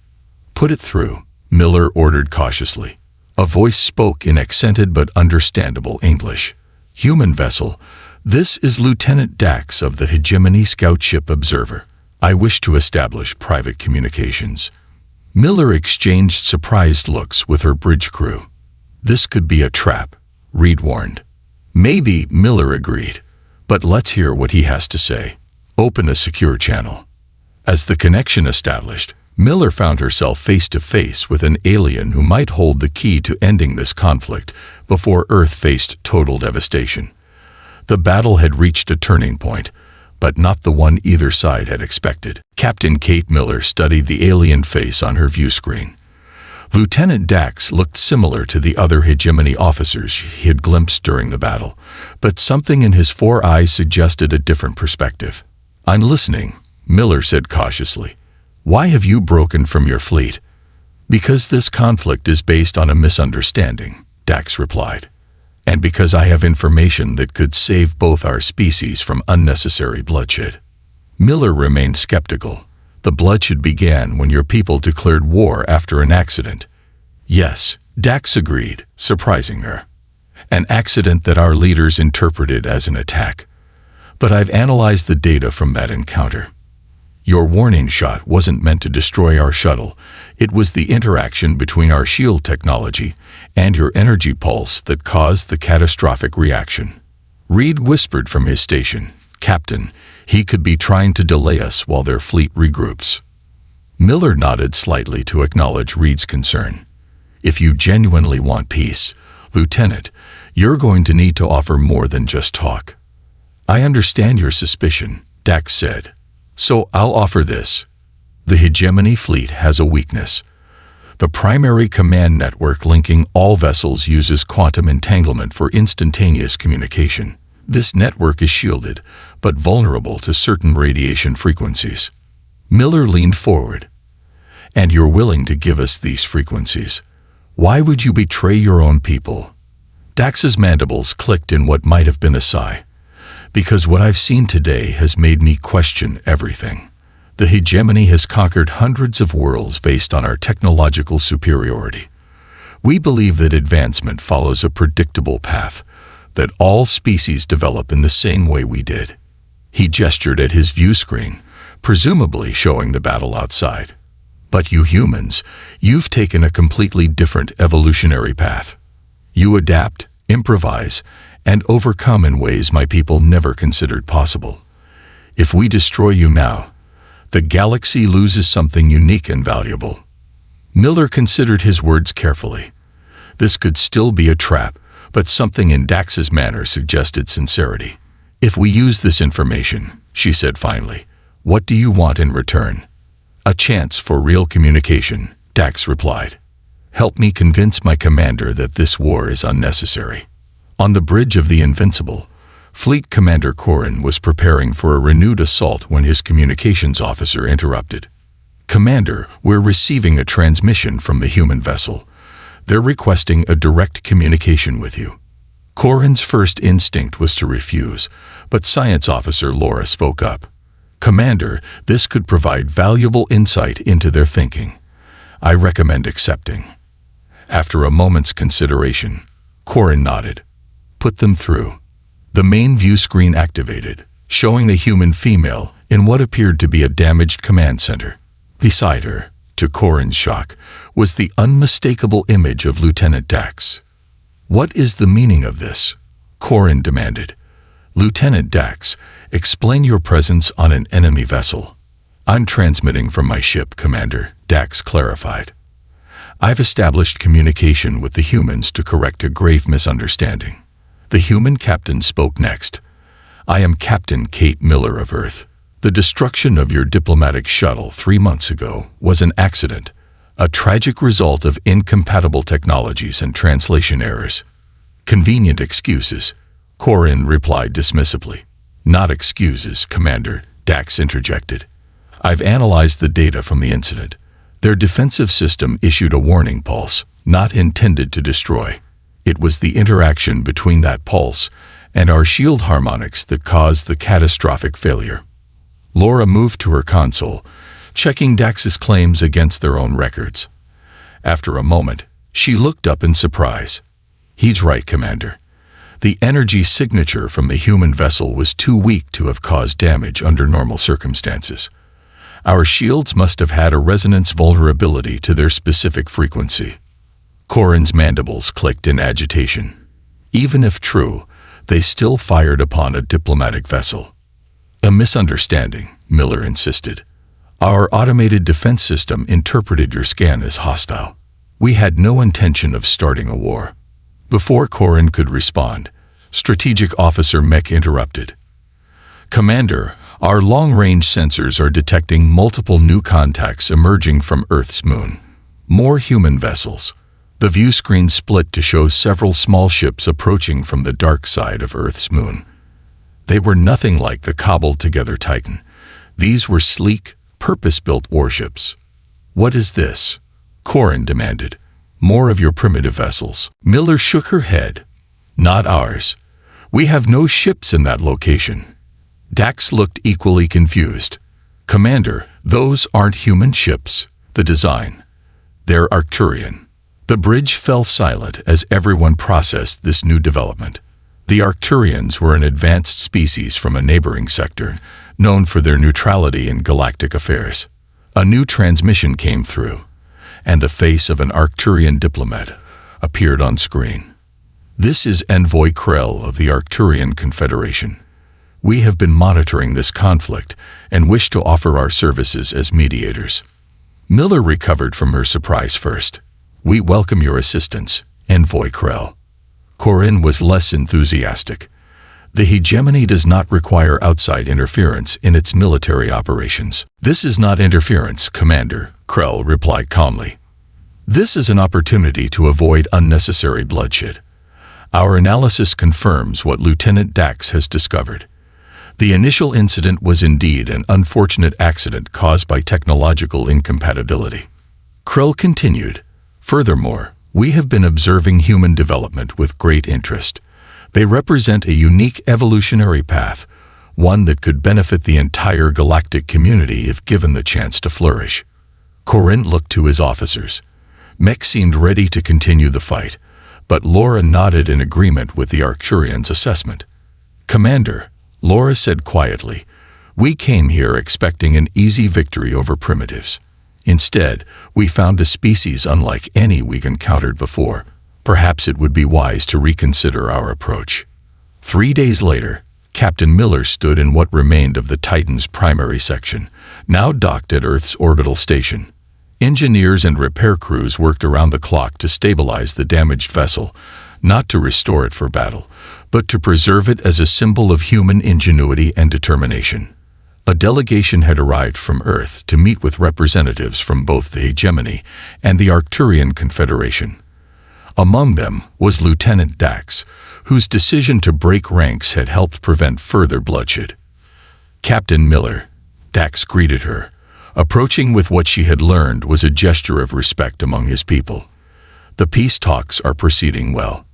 "Put it through," Miller ordered cautiously. A voice spoke in accented but understandable English. "Human vessel, this is Lieutenant Dax of the Hegemony Scout Ship Observer. I wish to establish private communications." Miller exchanged surprised looks with her bridge crew. "This could be a trap," Reed warned. "Maybe," Miller agreed. "But let's hear what he has to say. Open a secure channel." As the connection established, Miller found herself face to face with an alien who might hold the key to ending this conflict before Earth faced total devastation. The battle had reached a turning point, but not the one either side had expected. Captain Kate Miller studied the alien face on her view screen. Lieutenant Dax looked similar to the other hegemony officers he had glimpsed during the battle, but something in his 4 eyes suggested a different perspective. "I'm listening," Miller said cautiously. "Why have you broken from your fleet?" "Because this conflict is based on a misunderstanding," Dax replied. "And because I have information that could save both our species from unnecessary bloodshed." Miller remained skeptical. "The bloodshed began when your people declared war after an accident." "Yes," Dax agreed, surprising her. An accident that our leaders interpreted as an attack. But I've analyzed the data from that encounter. Your warning shot wasn't meant to destroy our shuttle. It was the interaction between our shield technology and your energy pulse that caused the catastrophic reaction. Reed whispered from his station, "Captain, he could be trying to delay us while their fleet regroups." Miller nodded slightly to acknowledge Reed's concern. "If you genuinely want peace, Lieutenant, you're going to need to offer more than just talk." "I understand your suspicion," Dax said. "So I'll offer this. The Hegemony fleet has a weakness. The primary command network linking all vessels uses quantum entanglement for instantaneous communication. This network is shielded, but vulnerable to certain radiation frequencies." Miller leaned forward. "And you're willing to give us these frequencies? Why would you betray your own people?" Dax's mandibles clicked in what might have been a sigh. "Because what I've seen today has made me question everything. The Hegemony has conquered hundreds of worlds based on our technological superiority. We believe that advancement follows a predictable path, that all species develop in the same way we did." He gestured at his view screen, presumably showing the battle outside. "But you humans, you've taken a completely different evolutionary path. You adapt, improvise, and overcome in ways my people never considered possible. If we destroy you now, the galaxy loses something unique and valuable." Miller considered his words carefully. This could still be a trap, but something in Dax's manner suggested sincerity. "If we use this information," she said finally, "what do you want in return?" "A chance for real communication," Dax replied. "Help me convince my commander that this war is unnecessary." On the bridge of the Invincible, Fleet Commander Corrin was preparing for a renewed assault when his communications officer interrupted. "Commander, we're receiving a transmission from the human vessel. They're requesting a direct communication with you." Corrin's first instinct was to refuse, but Science Officer Laura spoke up. "Commander, this could provide valuable insight into their thinking. I recommend accepting." After a moment's consideration, Corrin nodded. "Put them through." The main view screen activated, showing the human female in what appeared to be a damaged command center. Beside her, to Corrin's shock, was the unmistakable image of Lieutenant Dax. "What is the meaning of this?" Corrin demanded. "Lieutenant Dax, explain your presence on an enemy vessel." "I'm transmitting from my ship, Commander," Dax clarified. "I've established communication with the humans to correct a grave misunderstanding." The human captain spoke next. "I am Captain Kate Miller of Earth. The destruction of your diplomatic shuttle 3 months ago was an accident, a tragic result of incompatible technologies and translation errors." "Convenient excuses," Corrin replied dismissively. "Not excuses, Commander," Dax interjected. "I've analyzed the data from the incident. Their defensive system issued a warning pulse, not intended to destroy. It was the interaction between that pulse and our shield harmonics that caused the catastrophic failure." Laura moved to her console, checking Dax's claims against their own records. After a moment, she looked up in surprise. "He's right, Commander. The energy signature from the human vessel was too weak to have caused damage under normal circumstances. Our shields must have had a resonance vulnerability to their specific frequency." Corrin's mandibles clicked in agitation. Even if true, they still fired upon a diplomatic vessel. "A misunderstanding," Miller insisted. "Our automated defense system interpreted your scan as hostile. We had no intention of starting a war." Before Corrin could respond, Strategic Officer Mech interrupted. "Commander, our long-range sensors are detecting multiple new contacts emerging from Earth's moon. More human vessels." The view screen split to show several small ships approaching from the dark side of Earth's moon. They were nothing like the cobbled-together Titan. These were sleek, purpose-built warships. "What is this?" Corrin demanded. "More of your primitive vessels." Miller shook her head. "Not ours. We have no ships in that location." Dax looked equally confused. "Commander, those aren't human ships. The design. They're Arcturian. The bridge fell silent as everyone processed this new development. The Arcturians were an advanced species from a neighboring sector, known for their neutrality in galactic affairs. A new transmission came through, and the face of an Arcturian diplomat appeared on screen. "This is Envoy Krell of the Arcturian Confederation. We have been monitoring this conflict and wish to offer our services as mediators." Miller recovered from her surprise first. "We welcome your assistance, Envoy Krell." Corinne was less enthusiastic. "The hegemony does not require outside interference in its military operations." "This is not interference, Commander," Krell replied calmly. "This is an opportunity to avoid unnecessary bloodshed. Our analysis confirms what Lieutenant Dax has discovered. The initial incident was indeed an unfortunate accident caused by technological incompatibility." Krell continued, "Furthermore, we have been observing human development with great interest. They represent a unique evolutionary path, one that could benefit the entire galactic community if given the chance to flourish." Corinne looked to his officers. Mech seemed ready to continue the fight, but Laura nodded in agreement with the Arcturians' assessment. "Commander," Laura said quietly, "we came here expecting an easy victory over primitives. Instead, we found a species unlike any we've encountered before. Perhaps it would be wise to reconsider our approach." 3 days later, Captain Miller stood in what remained of the Titan's primary section, now docked at Earth's orbital station. Engineers and repair crews worked around the clock to stabilize the damaged vessel, not to restore it for battle, but to preserve it as a symbol of human ingenuity and determination. A delegation had arrived from Earth to meet with representatives from both the hegemony and the Arcturian Confederation. Among them was Lieutenant Dax, whose decision to break ranks had helped prevent further bloodshed. "Captain Miller," Dax greeted her. Approaching with what she had learned was a gesture of respect among his people. "The peace talks are proceeding well.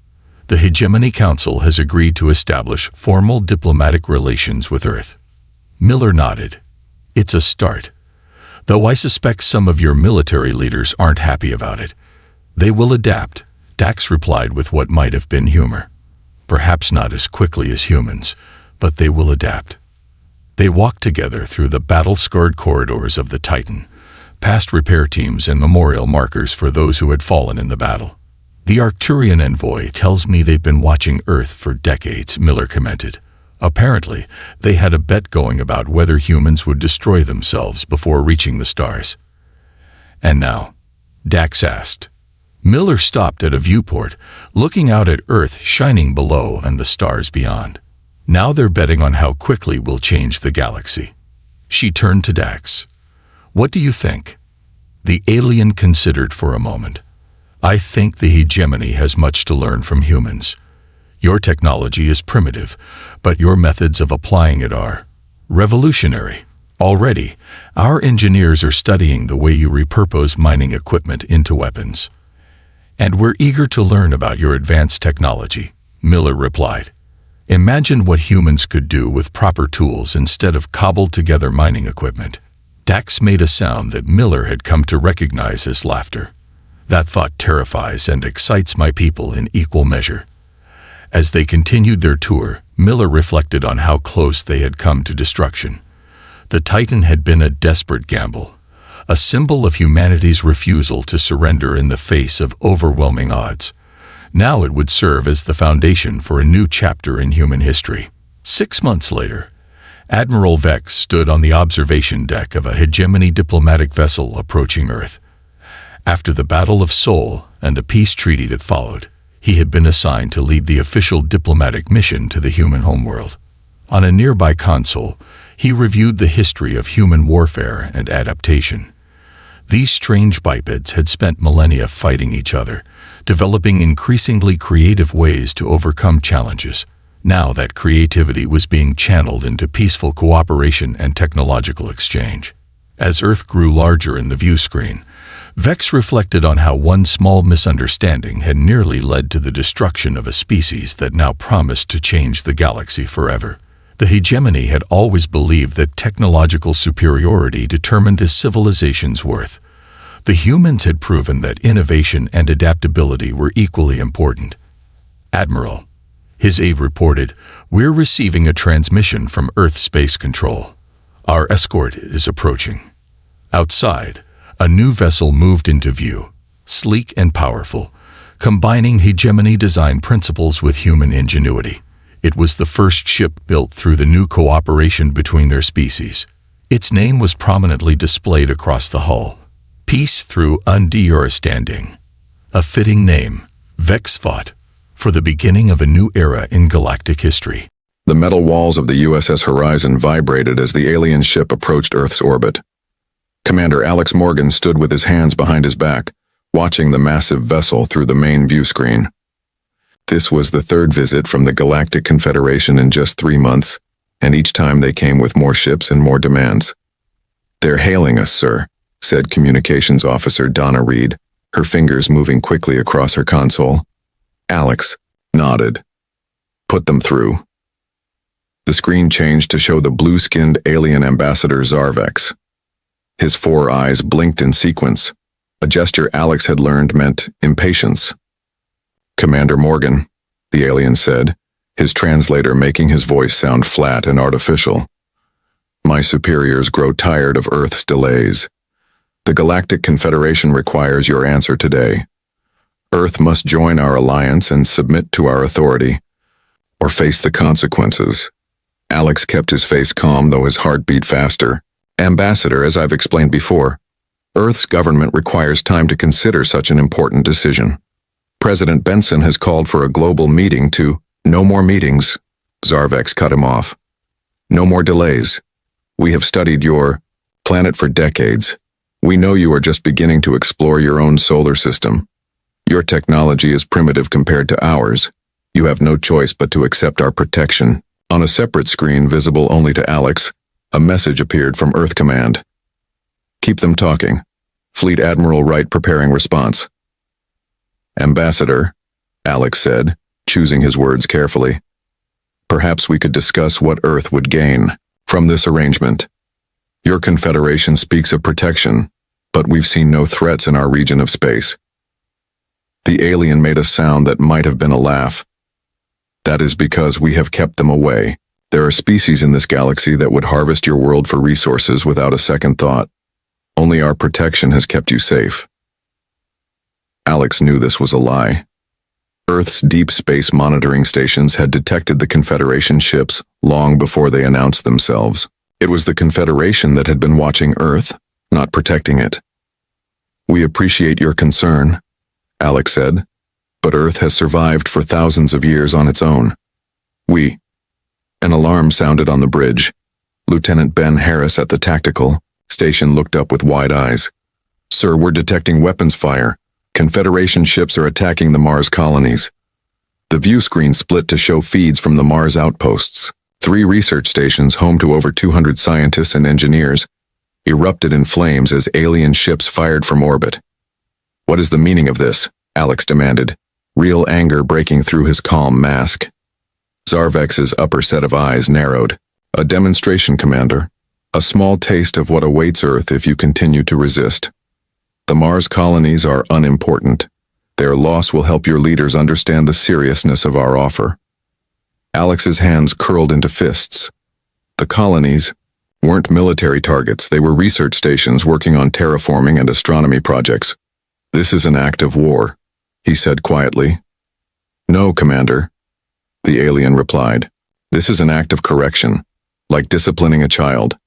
The Hegemony Council has agreed to establish formal diplomatic relations with Earth." Miller nodded. "It's a start. Though I suspect some of your military leaders aren't happy about it. They will adapt," Dax replied with what might have been humor. "Perhaps not as quickly as humans, but they will adapt." They walked together through the battle-scarred corridors of the Titan, past repair teams and memorial markers for those who had fallen in the battle. "The Arcturian envoy tells me they've been watching Earth for decades," Miller commented. "Apparently, they had a bet going about whether humans would destroy themselves before reaching the stars." "And now?" Dax asked. Miller stopped at a viewport, looking out at Earth shining below and the stars beyond. "Now they're betting on how quickly we'll change the galaxy." She turned to Dax. "What do you think?" The alien considered for a moment. "I think the hegemony has much to learn from humans. Your technology is primitive, but your methods of applying it are revolutionary. Already, our engineers are studying the way you repurpose mining equipment into weapons. And we're eager to learn about your advanced technology," Miller replied. "Imagine what humans could do with proper tools instead of cobbled-together mining equipment." Dax made a sound that Miller had come to recognize as laughter. "That thought terrifies and excites my people in equal measure." As they continued their tour, Miller reflected on how close they had come to destruction. The Titan had been a desperate gamble, a symbol of humanity's refusal to surrender in the face of overwhelming odds. Now it would serve as the foundation for a new chapter in human history. 6 months later, Admiral Vex stood on the observation deck of a hegemony diplomatic vessel approaching Earth. After the Battle of Sol and the peace treaty that followed, he had been assigned to lead the official diplomatic mission to the human homeworld. On a nearby console, he reviewed the history of human warfare and adaptation. These strange bipeds had spent millennia fighting each other, developing increasingly creative ways to overcome challenges. Now that creativity was being channeled into peaceful cooperation and technological exchange. As Earth grew larger in the view screen, Vex reflected on how one small misunderstanding had nearly led to the destruction of a species that now promised to change the galaxy forever. The hegemony had always believed that technological superiority determined a civilization's worth. The humans had proven that innovation and adaptability were equally important. "Admiral," his aide reported, "we're receiving a transmission from Earth Space Control. Our escort is approaching." Outside, a new vessel moved into view, sleek and powerful, combining hegemony design principles with human ingenuity. It was the first ship built through the new cooperation between their species. Its name was prominently displayed across the hull. Peace through Understanding. A fitting name, Vexfot, for the beginning of a new era in galactic history. The metal walls of the USS Horizon vibrated as the alien ship approached Earth's orbit. Commander Alex Morgan stood with his hands behind his back, watching the massive vessel through the main view screen. This was the third visit from the Galactic Confederation in just 3 months, and each time they came with more ships and more demands. "They're hailing us, sir," said Communications Officer Donna Reed, her fingers moving quickly across her console. Alex nodded. "Put them through." The screen changed to show the blue-skinned alien ambassador Zarvex. His 4 eyes blinked in sequence, a gesture Alex had learned meant impatience. "Commander Morgan," the alien said, his translator making his voice sound flat and artificial. "My superiors grow tired of Earth's delays. The Galactic Confederation requires your answer today. Earth must join our alliance and submit to our authority, or face the consequences." Alex kept his face calm, though his heart beat faster. "Ambassador, as I've explained before, Earth's government requires time to consider such an important decision. President Benson has called for a global meeting to—" "No more meetings," Zarvex cut him off. "No more delays. We have studied your planet for decades. We know you are just beginning to explore your own solar system. Your technology is primitive compared to ours. You have no choice but to accept our protection." On a separate screen visible only to Alex, a message appeared from Earth Command. "Keep them talking. Fleet Admiral Wright preparing response." "Ambassador," Alex said, choosing his words carefully, "perhaps we could discuss what Earth would gain from this arrangement. Your Confederation speaks of protection, but we've seen no threats in our region of space." The alien made a sound that might have been a laugh. "That is because we have kept them away. There are species in this galaxy that would harvest your world for resources without a second thought. Only our protection has kept you safe." Alex knew this was a lie. Earth's deep space monitoring stations had detected the Confederation ships long before they announced themselves. It was the Confederation that had been watching Earth, not protecting it. "We appreciate your concern," Alex said, "but Earth has survived for thousands of years on its own. An alarm sounded on the bridge. Lieutenant Ben Harris at the tactical station looked up with wide eyes. "Sir, we're detecting weapons fire. Confederation ships are attacking the Mars colonies." The view screen split to show feeds from the Mars outposts. 3 research stations, home to over 200 scientists and engineers, erupted in flames as alien ships fired from orbit. "What is the meaning of this?" Alex demanded, real anger breaking through his calm mask. Zarvex's upper set of eyes narrowed. "A demonstration, Commander. A small taste of what awaits Earth if you continue to resist. The Mars colonies are unimportant. Their loss will help your leaders understand the seriousness of our offer." Alex's hands curled into fists. The colonies weren't military targets, they were research stations working on terraforming and astronomy projects. "This is an act of war," he said quietly. "No, Commander," the alien replied. "This is an act of correction, like disciplining a child.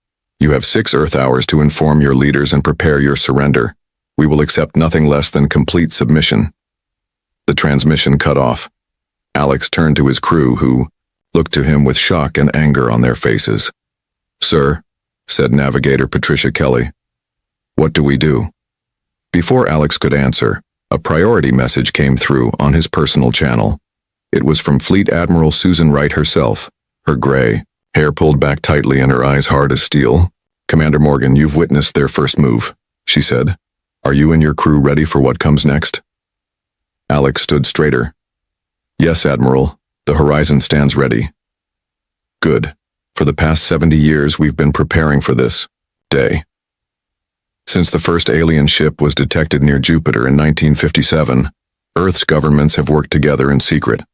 You have 6 Earth hours to inform your leaders and prepare your surrender. We will accept nothing less than complete submission." The transmission cut off. Alex turned to his crew, who looked to him with shock and anger on their faces. "Sir," said Navigator Patricia Kelly, "what do we do?" Before Alex could answer, a priority message came through on his personal channel. It was from Fleet Admiral Susan Wright herself, her gray hair pulled back tightly and her eyes hard as steel. "Commander Morgan, you've witnessed their first move," she said. "Are you and your crew ready for what comes next?" Alex stood straighter. "Yes, Admiral. The Horizon stands ready." "Good. For the past 70 years, we've been preparing for this day." Since the first alien ship was detected near Jupiter in 1957, Earth's governments have worked together in secret.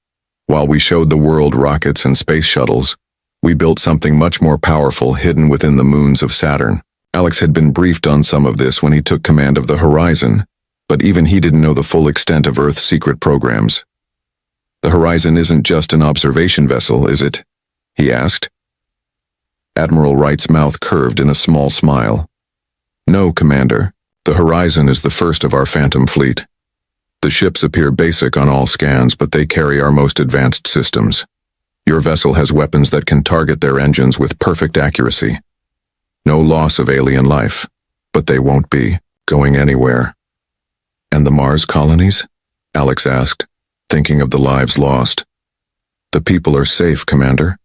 While we showed the world rockets and space shuttles, we built something much more powerful hidden within the moons of Saturn. Alex had been briefed on some of this when he took command of the Horizon, but even he didn't know the full extent of Earth's secret programs. The Horizon isn't just an observation vessel, is it? He asked. Admiral Wright's mouth curved in a small smile. No, Commander. The Horizon is the first of our Phantom fleet. The ships appear basic on all scans, but they carry our most advanced systems. Your vessel has weapons that can target their engines with perfect accuracy. No loss of alien life, but they won't be going anywhere. And the Mars colonies? Alex asked, thinking of the lives lost. The people are safe, Commander.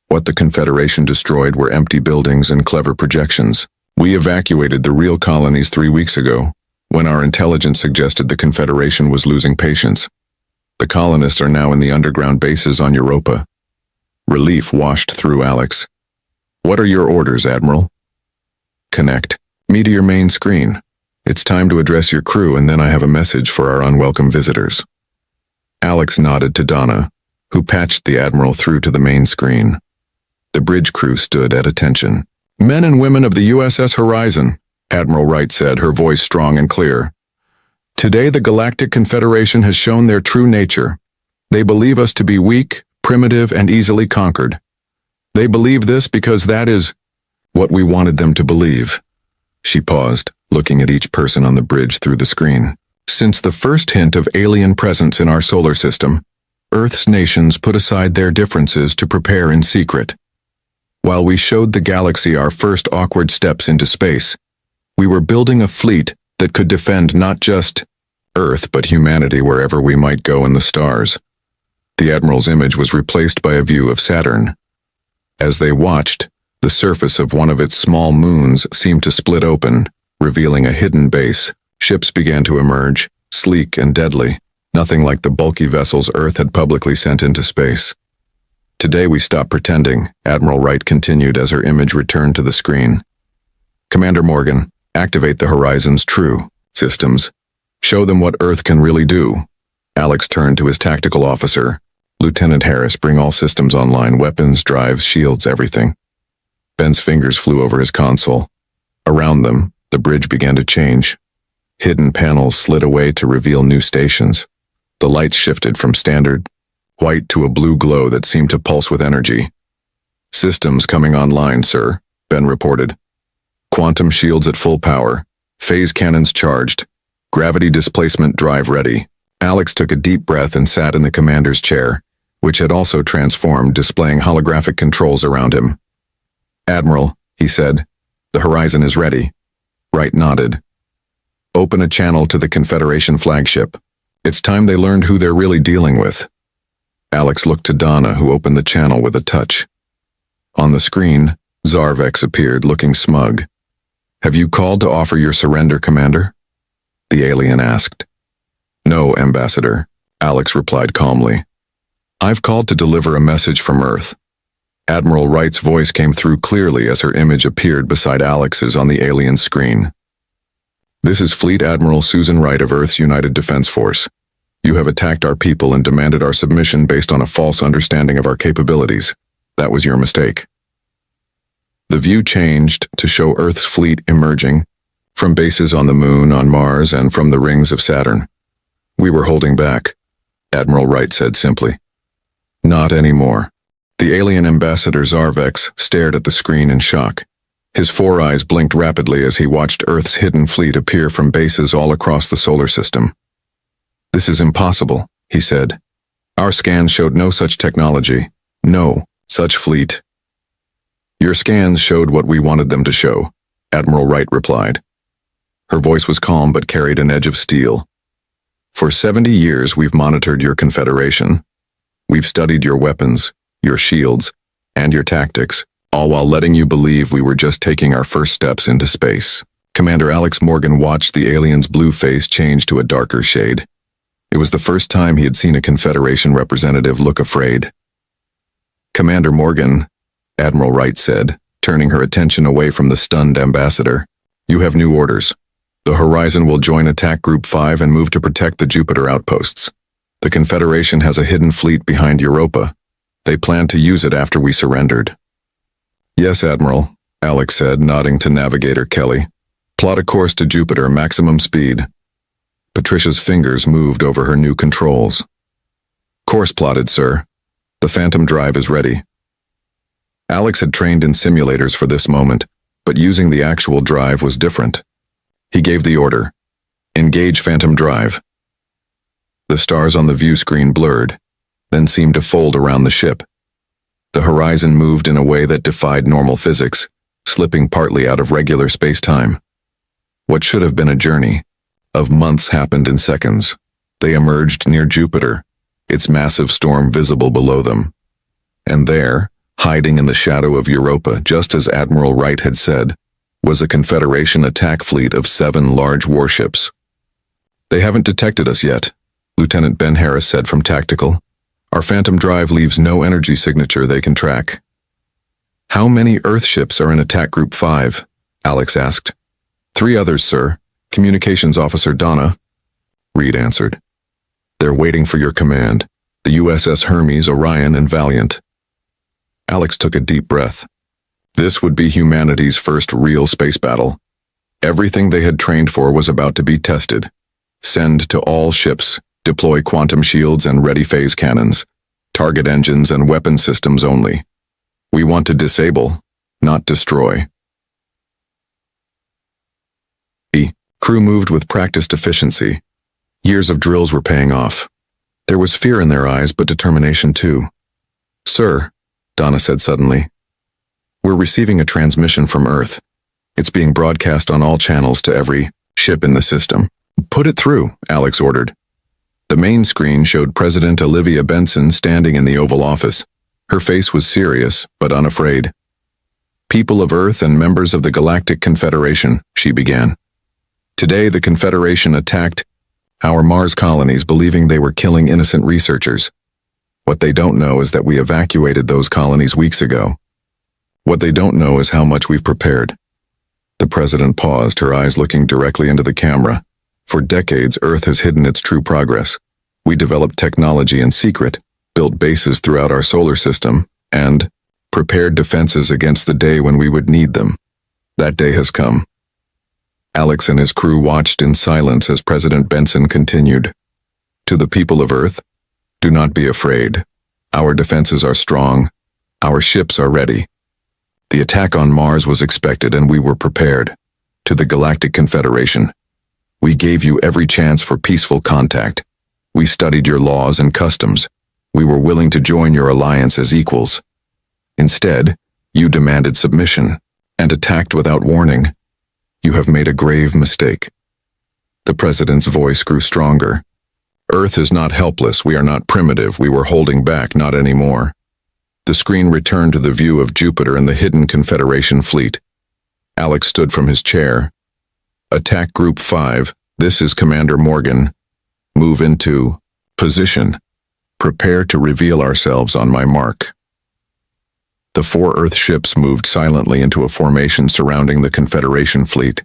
What the Confederation destroyed were empty buildings and clever projections. We evacuated the real colonies 3 weeks ago, when our intelligence suggested the Confederation was losing patience. The colonists are now in the underground bases on Europa. Relief washed through Alex. What are your orders, Admiral? Connect me to your main screen. It's time to address your crew, and then I have a message for our unwelcome visitors. Alex nodded to Donna, who patched the Admiral through to the main screen. The bridge crew stood at attention. Men and women of the USS Horizon, Admiral Wright said, her voice strong and clear. Today the Galactic Confederation has shown their true nature. They believe us to be weak, primitive, and easily conquered. They believe this because that is what we wanted them to believe. She paused, looking at each person on the bridge through the screen. Since the first hint of alien presence in our solar system, Earth's nations put aside their differences to prepare in secret. While we showed the galaxy our first awkward steps into space, we were building a fleet that could defend not just Earth but humanity wherever we might go in the stars. The Admiral's image was replaced by a view of Saturn. As they watched, the surface of one of its small moons seemed to split open, revealing a hidden base. Ships began to emerge, sleek and deadly, nothing like the bulky vessels Earth had publicly sent into space. Today we stopped pretending, Admiral Wright continued as her image returned to the screen. Commander Morgan, activate the Horizon's true systems. Show them what Earth can really do. Alex turned to his tactical officer. Lieutenant Harris, bring all systems online, weapons, drives, shields, everything. Ben's fingers flew over his console. Around them, the bridge began to change. Hidden panels slid away to reveal new stations. The lights shifted from standard white to a blue glow that seemed to pulse with energy. Systems coming online, sir, Ben reported. Quantum shields at full power, phase cannons charged, gravity displacement drive ready. Alex took a deep breath and sat in the commander's chair, which had also transformed, displaying holographic controls around him. Admiral, he said, the Horizon is ready. Wright nodded. Open a channel to the Confederation flagship. It's time they learned who they're really dealing with. Alex looked to Donna, who opened the channel with a touch. On the screen, Zarvex appeared, looking smug. Have you called to offer your surrender, Commander? The alien asked. No, Ambassador, Alex replied calmly. I've called to deliver a message from Earth. Admiral Wright's voice came through clearly as her image appeared beside Alex's on the alien screen. This is Fleet Admiral Susan Wright of Earth's United Defense Force. You have attacked our people and demanded our submission based on a false understanding of our capabilities. That was your mistake. The view changed to show Earth's fleet emerging, from bases on the Moon, on Mars, and from the rings of Saturn. We were holding back, Admiral Wright said simply. Not anymore. The alien ambassador Zarvex stared at the screen in shock. His four eyes blinked rapidly as he watched Earth's hidden fleet appear from bases all across the solar system. This is impossible, he said. Our scans showed no such technology, no such fleet. Your scans showed what we wanted them to show, Admiral Wright replied. Her voice was calm but carried an edge of steel. For 70 years we've monitored your Confederation. We've studied your weapons, your shields, and your tactics, all while letting you believe we were just taking our first steps into space. Commander Alex Morgan watched the alien's blue face change to a darker shade. It was the first time he had seen a Confederation representative look afraid. Commander Morgan, Admiral Wright said, turning her attention away from the stunned ambassador. You have new orders. The Horizon will join Attack Group 5 and move to protect the Jupiter outposts. The Confederation has a hidden fleet behind Europa. They planned to use it after we surrendered. Yes, Admiral, Alex said, nodding to Navigator Kelly. Plot a course to Jupiter, maximum speed. Patricia's fingers moved over her new controls. Course plotted, sir. The Phantom drive is ready. Alex had trained in simulators for this moment, but using the actual drive was different. He gave the order. Engage Phantom drive. The stars on the view screen blurred, then seemed to fold around the ship. The Horizon moved in a way that defied normal physics, slipping partly out of regular space-time. What should have been a journey of months happened in seconds. They emerged near Jupiter, its massive storm visible below them. And there, hiding in the shadow of Europa, just as Admiral Wright had said, was a Confederation attack fleet of 7 large warships. They haven't detected us yet, Lieutenant Ben Harris said from Tactical. Our Phantom drive leaves no energy signature they can track. How many Earth ships are in Attack Group 5? Alex asked. 3 others, sir. Communications Officer Donna. Reed answered. They're waiting for your command. The USS Hermes, Orion, and Valiant. Alex took a deep breath. This would be humanity's first real space battle. Everything they had trained for was about to be tested. Send to all ships, deploy quantum shields and ready phase cannons, target engines and weapon systems only. We want to disable, not destroy. The crew moved with practiced efficiency. Years of drills were paying off. There was fear in their eyes, but determination too. Sir, Donna said suddenly, we're receiving a transmission from Earth. It's being broadcast on all channels to every ship in the system. Put it through, Alex ordered. The main screen showed President Olivia Benson standing in the Oval Office. Her face was serious, but unafraid. People of Earth and members of the Galactic Confederation, she began. Today the Confederation attacked our Mars colonies, believing they were killing innocent researchers. What they don't know is that we evacuated those colonies weeks ago. What they don't know is how much we've prepared. The President paused, her eyes looking directly into the camera. For decades, Earth has hidden its true progress. We developed technology in secret, built bases throughout our solar system, and prepared defenses against the day when we would need them. That day has come. Alex and his crew watched in silence as President Benson continued. To the people of Earth, do not be afraid. Our defenses are strong. Our ships are ready. The attack on Mars was expected and we were prepared. To the Galactic Confederation, we gave you every chance for peaceful contact. We studied your laws and customs. We were willing to join your alliance as equals. Instead, you demanded submission and attacked without warning. You have made a grave mistake. The President's voice grew stronger. Earth is not helpless. We are not primitive. We were holding back, not anymore. The screen returned to the view of Jupiter and the hidden Confederation fleet. Alex stood from his chair. Attack Group 5, this is Commander Morgan. Move into position. Prepare to reveal ourselves on my mark. The 4 Earth ships moved silently into a formation surrounding the Confederation fleet.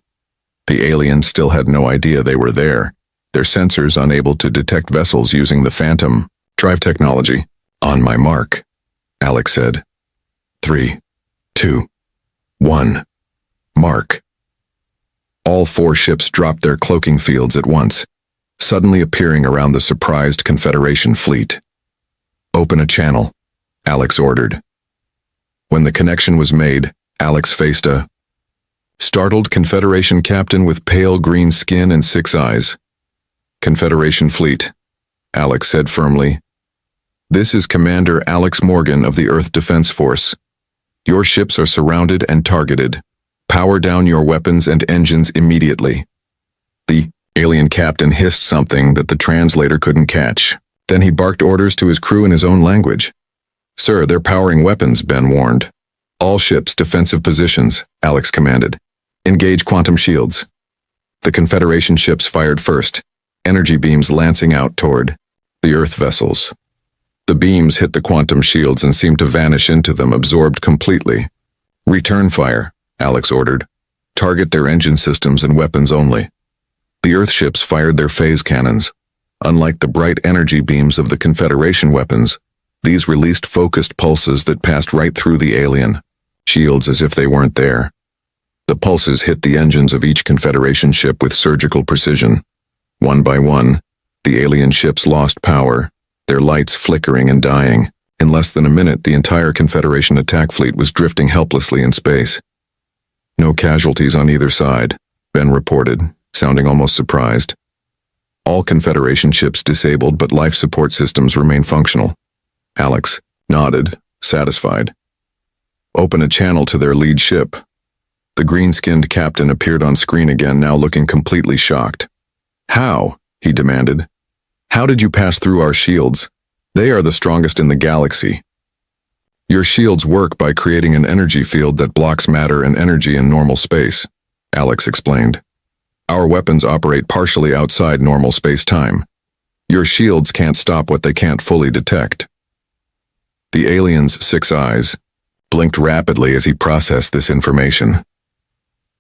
The aliens still had no idea they were there, their sensors unable to detect vessels using the Phantom drive technology. On my mark, Alex said. 3, 2, 1. Mark. All 4 ships dropped their cloaking fields at once, suddenly appearing around the surprised Confederation fleet. Open a channel, Alex ordered. When the connection was made, Alex faced a startled Confederation captain with pale green skin and 6 eyes. Confederation fleet, Alex said firmly. This is Commander Alex Morgan of the Earth Defense Force. Your ships are surrounded and targeted. Power down your weapons and engines immediately. The alien captain hissed something that the translator couldn't catch. Then he barked orders to his crew in his own language. Sir, they're powering weapons, Ben warned. All ships, defensive positions, Alex commanded. Engage quantum shields. The Confederation ships fired first, energy beams lancing out toward the Earth vessels. The beams hit the quantum shields and seemed to vanish into them, absorbed completely. Return fire, Alex ordered. Target their engine systems and weapons only. The Earth ships fired their phase cannons. Unlike the bright energy beams of the Confederation weapons, these released focused pulses that passed right through the alien shields as if they weren't there. The pulses hit the engines of each Confederation ship with surgical precision. One by one, the alien ships lost power, their lights flickering and dying. In less than a minute, the entire Confederation attack fleet was drifting helplessly in space. No casualties on either side, Ben reported, sounding almost surprised. All Confederation ships disabled, but life support systems remain functional. Alex nodded, satisfied. Open a channel to their lead ship. The green-skinned captain appeared on screen again, now looking completely shocked. How? He demanded. How did you pass through our shields? They are the strongest in the galaxy. Your shields work by creating an energy field that blocks matter and energy in normal space, Alex explained. Our weapons operate partially outside normal space-time. Your shields can't stop what they can't fully detect. The alien's 6 eyes blinked rapidly as he processed this information.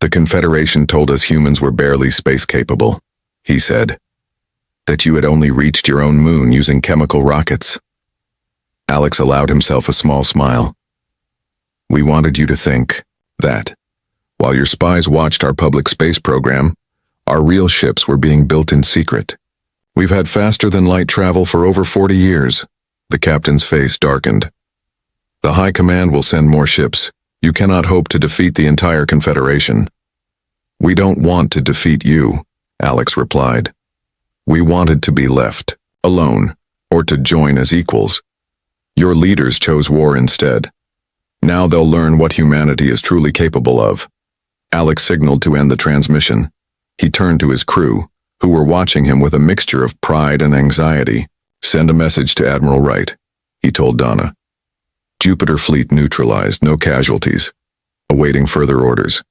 The Confederation told us humans were barely space-capable, he said. That you had only reached your own moon using chemical rockets. Alex allowed himself a small smile. We wanted you to think that, while your spies watched our public space program, our real ships were being built in secret. We've had faster-than-light travel for over 40 years. The captain's face darkened. The High Command will send more ships. You cannot hope to defeat the entire Confederation. We don't want to defeat you, Alex replied. We wanted to be left alone, or to join as equals. Your leaders chose war instead. Now they'll learn what humanity is truly capable of. Alex signaled to end the transmission. He turned to his crew, who were watching him with a mixture of pride and anxiety. Send a message to Admiral Wright, he told Donna. Jupiter fleet neutralized, no casualties. Awaiting further orders.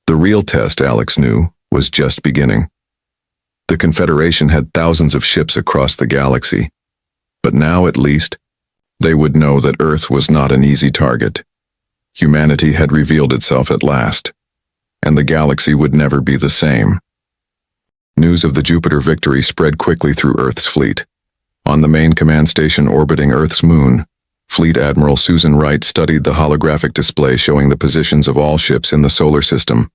The real test, Alex knew, was just beginning. The Confederation had thousands of ships across the galaxy, but now at least, they would know that Earth was not an easy target. Humanity had revealed itself at last, and the galaxy would never be the same. News of the Jupiter victory spread quickly through Earth's fleet. On the main command station orbiting Earth's moon, Fleet Admiral Susan Wright studied the holographic display showing the positions of all ships in the solar system.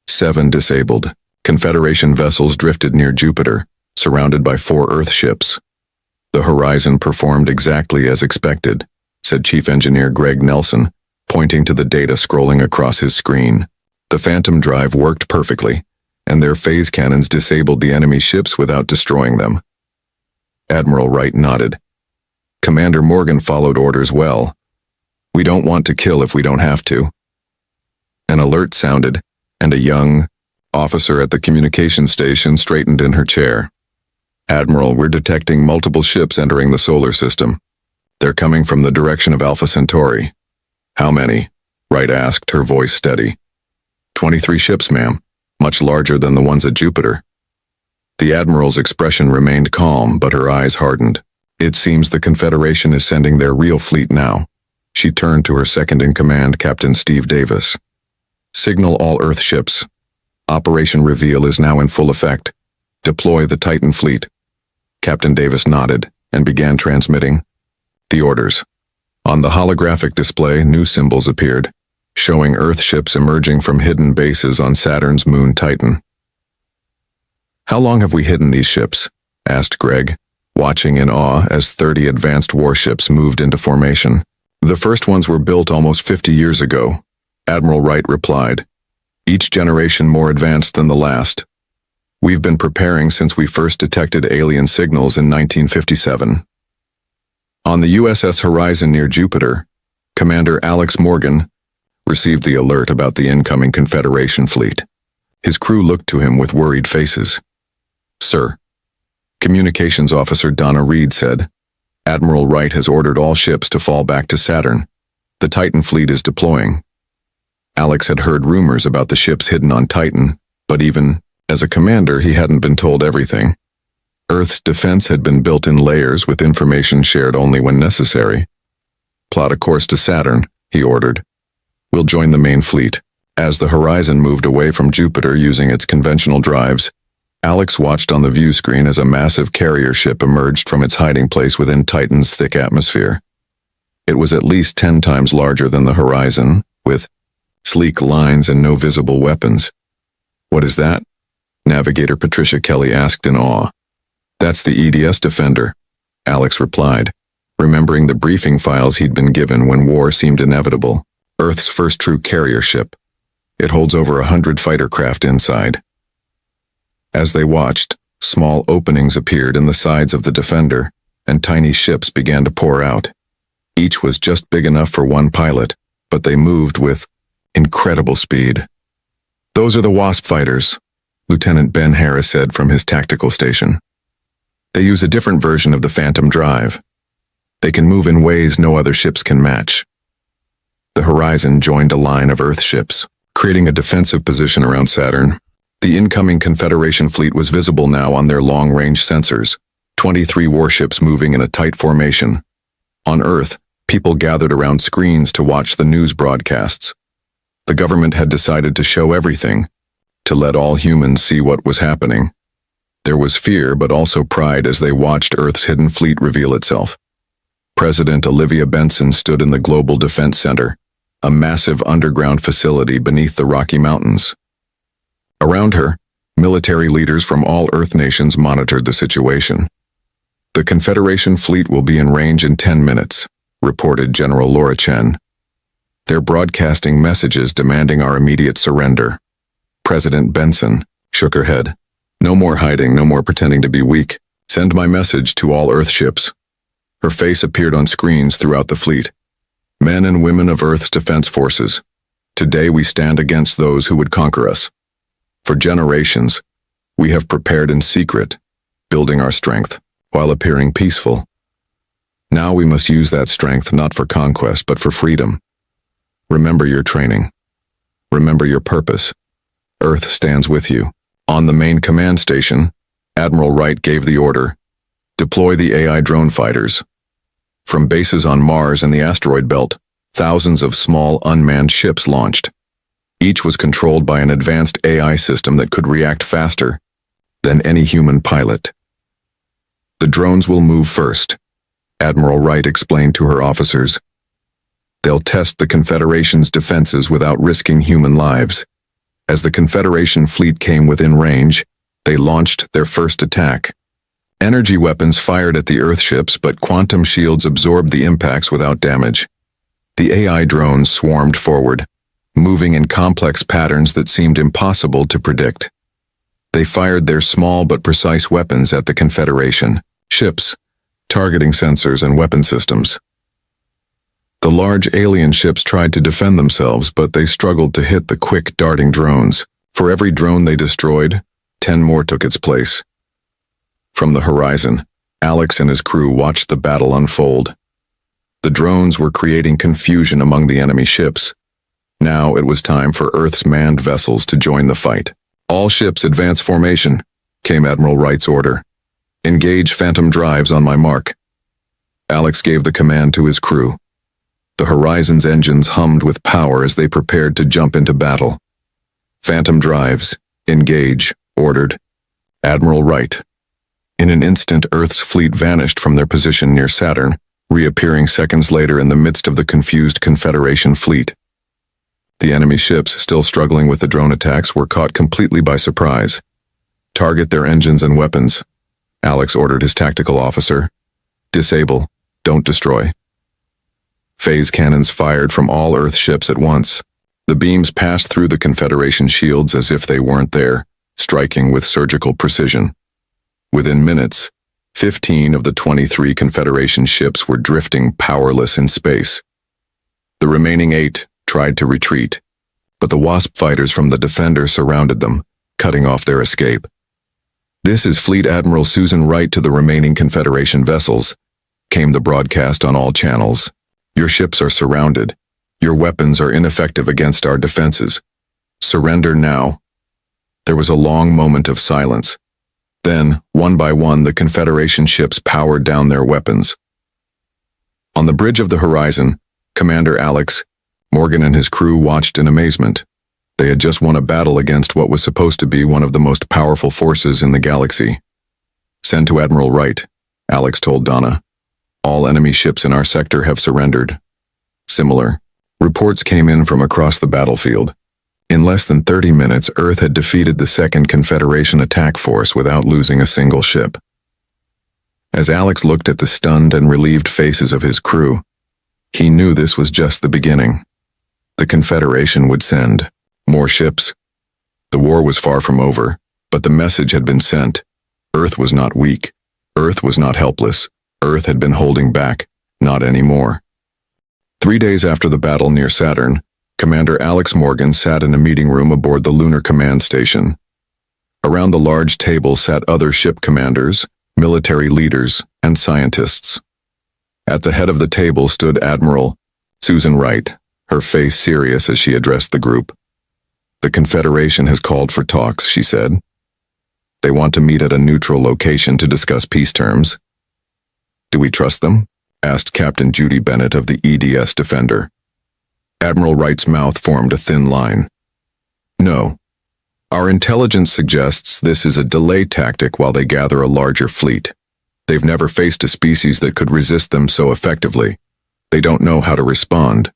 7 disabled. Confederation vessels drifted near Jupiter, surrounded by 4 Earth ships. The horizon performed exactly as expected, said Chief Engineer Greg Nelson, pointing to the data scrolling across his screen. The Phantom drive worked perfectly, and their phase cannons disabled the enemy ships without destroying them. Admiral Wright nodded. Commander Morgan followed orders well. We don't want to kill if we don't have to. An alert sounded, and a young officer at the communication station straightened in her chair. Admiral, we're detecting multiple ships entering the solar system. They're coming from the direction of Alpha Centauri. How many? Wright asked, her voice steady. 23 ships, ma'am, much larger than the ones at Jupiter. The Admiral's expression remained calm, but her eyes hardened. It seems the Confederation is sending their real fleet now. She turned to her second-in-command, Captain Steve Davis. Signal all Earth ships. Operation Reveal is now in full effect. Deploy the Titan fleet. Captain Davis nodded and began transmitting the orders. On the holographic display, new symbols appeared, showing Earth ships emerging from hidden bases on Saturn's moon Titan. How long have we hidden these ships? Asked Greg, watching in awe as 30 advanced warships moved into formation. The first ones were built almost 50 years ago, Admiral Wright replied. Each generation more advanced than the last. We've been preparing since we first detected alien signals in 1957. On the USS Horizon near Jupiter, Commander Alex Morgan received the alert about the incoming Confederation fleet. His crew looked to him with worried faces. Sir, Communications Officer Donna Reed said, Admiral Wright has ordered all ships to fall back to Saturn. The Titan fleet is deploying. Alex had heard rumors about the ships hidden on Titan, but even as a commander, he hadn't been told everything. Earth's defense had been built in layers with information shared only when necessary. Plot a course to Saturn, he ordered. We'll join the main fleet. As the horizon moved away from Jupiter using its conventional drives, Alex watched on the view screen as a massive carrier ship emerged from its hiding place within Titan's thick atmosphere. It was at least 10 times larger than the horizon, with sleek lines and no visible weapons. "What is that?" Navigator Patricia Kelly asked in awe. "That's the EDS Defender," Alex replied, remembering the briefing files he'd been given when war seemed inevitable. "Earth's first true carrier ship. It holds over 100 fighter craft inside." As they watched, small openings appeared in the sides of the Defender, and tiny ships began to pour out. Each was just big enough for one pilot, but they moved with incredible speed. "Those are the Wasp fighters," Lieutenant Ben Harris said from his tactical station. "They use a different version of the Phantom drive. They can move in ways no other ships can match." The horizon joined a line of Earth ships, creating a defensive position around Saturn. The incoming Confederation fleet was visible now on their long-range sensors, 23 warships moving in a tight formation. On Earth, people gathered around screens to watch the news broadcasts. The government had decided to show everything, to let all humans see what was happening. There was fear but also pride as they watched Earth's hidden fleet reveal itself. President Olivia Benson stood in the Global Defense Center, a massive underground facility beneath the Rocky Mountains. Around her, military leaders from all Earth nations monitored the situation. "The Confederation fleet will be in range in 10 minutes, reported General Laura Chen. "They're broadcasting messages demanding our immediate surrender." President Benson shook her head. "No more hiding, no more pretending to be weak. Send my message to all Earth ships." Her face appeared on screens throughout the fleet. "Men and women of Earth's defense forces, today we stand against those who would conquer us. For generations, we have prepared in secret, building our strength, while appearing peaceful. Now we must use that strength not for conquest, but for freedom. Remember your training. Remember your purpose. Earth stands with you." On the main command station, Admiral Wright gave the order, "Deploy the AI drone fighters." From bases on Mars and the asteroid belt, thousands of small unmanned ships launched. Each was controlled by an advanced AI system that could react faster than any human pilot. "The drones will move first," Admiral Wright explained to her officers. "They'll test the Confederation's defenses without risking human lives." As the Confederation fleet came within range, they launched their first attack. Energy weapons fired at the Earth ships, but quantum shields absorbed the impacts without damage. The AI drones swarmed forward, moving in complex patterns that seemed impossible to predict. They fired their small but precise weapons at the Confederation ships, targeting sensors and weapon systems. The large alien ships tried to defend themselves, but they struggled to hit the quick, darting drones. For every drone they destroyed, 10 more took its place. From the horizon, Alex and his crew watched the battle unfold. The drones were creating confusion among the enemy ships. Now it was time for Earth's manned vessels to join the fight. "All ships advance formation," came Admiral Wright's order. "Engage Phantom drives on my mark." Alex gave the command to his crew. The Horizon's engines hummed with power as they prepared to jump into battle. "Phantom drives, engage," ordered Admiral Wright. In an instant, Earth's fleet vanished from their position near Saturn, reappearing seconds later in the midst of the confused Confederation fleet. The enemy ships, still struggling with the drone attacks, were caught completely by surprise. "Target their engines and weapons," Alex ordered his tactical officer. "Disable, don't destroy." Phase cannons fired from all Earth ships at once. The beams passed through the Confederation shields as if they weren't there, striking with surgical precision. Within minutes, 15 of the 23 Confederation ships were drifting powerless in space. The remaining 8 tried to retreat, but the Wasp fighters from the Defender surrounded them, cutting off their escape. "This is Fleet Admiral Susan Wright to the remaining Confederation vessels," came the broadcast on all channels. "Your ships are surrounded. Your weapons are ineffective against our defenses. Surrender now." There was a long moment of silence. Then, one by one, the Confederation ships powered down their weapons. On the bridge of the horizon, Commander Alex, Morgan and his crew watched in amazement. They had just won a battle against what was supposed to be one of the most powerful forces in the galaxy. "Send to Admiral Wright," Alex told Donna. "All enemy ships in our sector have surrendered." Similar reports came in from across the battlefield. In less than 30 minutes, Earth had defeated the Second Confederation attack force without losing a single ship. As Alex looked at the stunned and relieved faces of his crew, he knew this was just the beginning. The Confederation would send more ships. The war was far from over, but the message had been sent. Earth was not weak. Earth was not helpless. Earth had been holding back, not anymore. 3 days after the battle near Saturn, Commander Alex Morgan sat in a meeting room aboard the Lunar Command Station. Around the large table sat other ship commanders, military leaders, and scientists. At the head of the table stood Admiral Susan Wright, her face serious as she addressed the group. "The Confederation has called for talks," she said. "They want to meet at a neutral location to discuss peace terms." "Do we trust them?" asked Captain Judy Bennett of the EDS Defender. Admiral Wright's mouth formed a thin line. "No. Our intelligence suggests this is a delay tactic while they gather a larger fleet. They've never faced a species that could resist them so effectively. They don't know how to respond."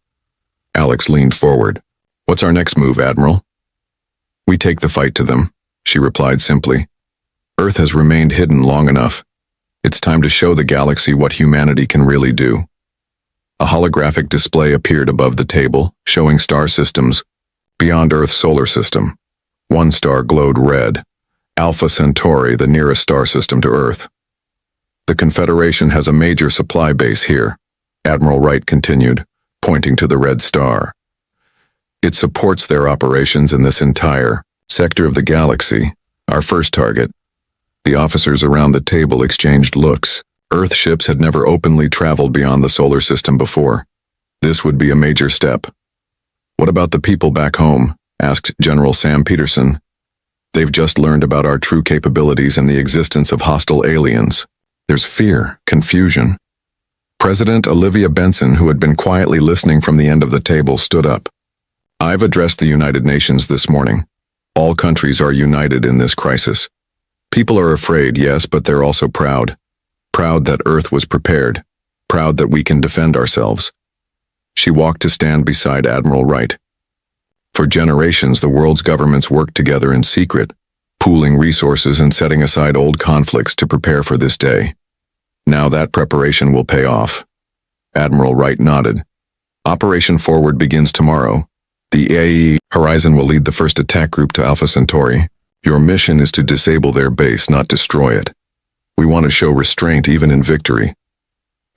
Alex leaned forward. "What's our next move, Admiral?" "We take the fight to them," she replied simply. "Earth has remained hidden long enough. It's time to show the galaxy what humanity can really do." A holographic display appeared above the table, showing star systems beyond Earth's solar system. One star glowed red, Alpha Centauri, the nearest star system to Earth. "The Confederation has a major supply base here," Admiral Wright continued, pointing to the red star. "It supports their operations in this entire sector of the galaxy. Our first target." The officers around the table exchanged looks. Earth ships had never openly traveled beyond the solar system before. This would be a major step. "What about the people back home?" asked General Sam Peterson. "They've just learned about our true capabilities and the existence of hostile aliens. There's fear, confusion." President Olivia Benson, who had been quietly listening from the end of the table, stood up. "I've addressed the United Nations this morning. All countries are united in this crisis. People are afraid, yes, but they're also proud. Proud that Earth was prepared. Proud that we can defend ourselves." She walked to stand beside Admiral Wright. For generations, the world's governments worked together in secret, pooling resources and setting aside old conflicts to prepare for this day. Now that preparation will pay off. Admiral Wright nodded. "Operation Forward begins tomorrow. The AE Horizon will lead the first attack group to Alpha Centauri. Your mission is to disable their base, not destroy it. We want to show restraint even in victory."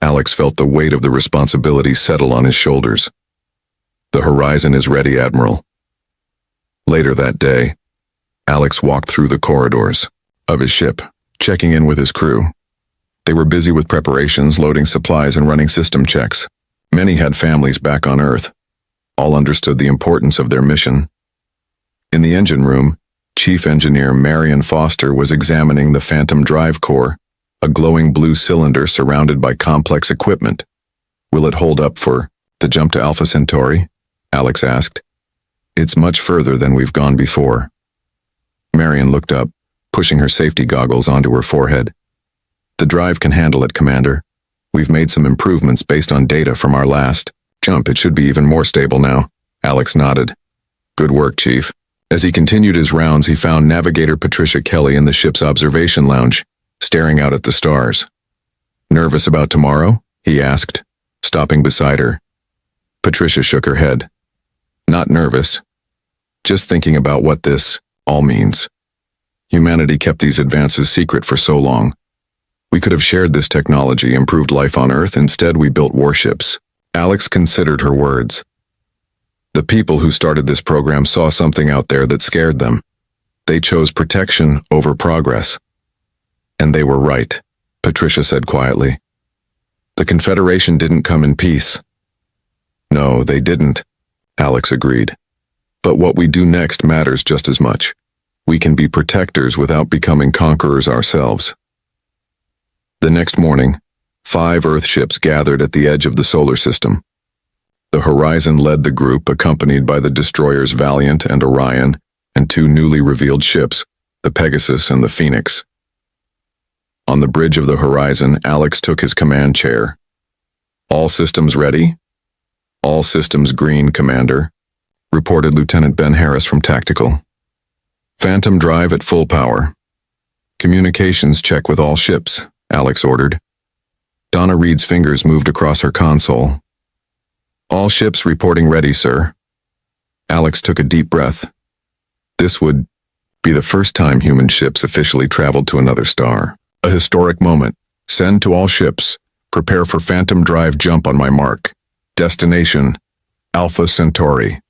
Alex felt the weight of the responsibility settle on his shoulders. "The Horizon is ready, Admiral." Later that day, Alex walked through the corridors of his ship, checking in with his crew. They were busy with preparations, loading supplies and running system checks. Many had families back on Earth. All understood the importance of their mission. In the engine room, Chief Engineer Marion Foster was examining the Phantom Drive Core, a glowing blue cylinder surrounded by complex equipment. "Will it hold up for the jump to Alpha Centauri?" Alex asked. "It's much further than we've gone before." Marion looked up, pushing her safety goggles onto her forehead. "The drive can handle it, Commander. We've made some improvements based on data from our last jump. It should be even more stable now." Alex nodded. "Good work, Chief." As he continued his rounds, he found Navigator Patricia Kelly in the ship's observation lounge, staring out at the stars. "Nervous about tomorrow?" he asked, stopping beside her. Patricia shook her head. "Not nervous. Just thinking about what this all means. Humanity kept these advances secret for so long. We could have shared this technology, improved life on Earth. Instead, we built warships." Alex considered her words. The people who started this program saw something out there that scared them. They chose protection over progress. "And they were right," Patricia said quietly. "The Confederation didn't come in peace." "No, they didn't," Alex agreed. "But what we do next matters just as much. We can be protectors without becoming conquerors ourselves." The next morning, 5 Earth ships gathered at the edge of the solar system. The Horizon led the group, accompanied by the destroyers Valiant and Orion, and two newly revealed ships, the Pegasus and the Phoenix. On the bridge of the Horizon, Alex took his command chair. "All systems ready?" "All systems green, Commander," reported Lieutenant Ben Harris from Tactical. "Phantom drive at full power." "Communications check with all ships," Alex ordered. Donna Reed's fingers moved across her console. "All ships reporting ready, sir." Alex took a deep breath. This would be the first time human ships officially traveled to another star. A historic moment. "Send to all ships. Prepare for Phantom drive jump on my mark. Destination, Alpha Centauri."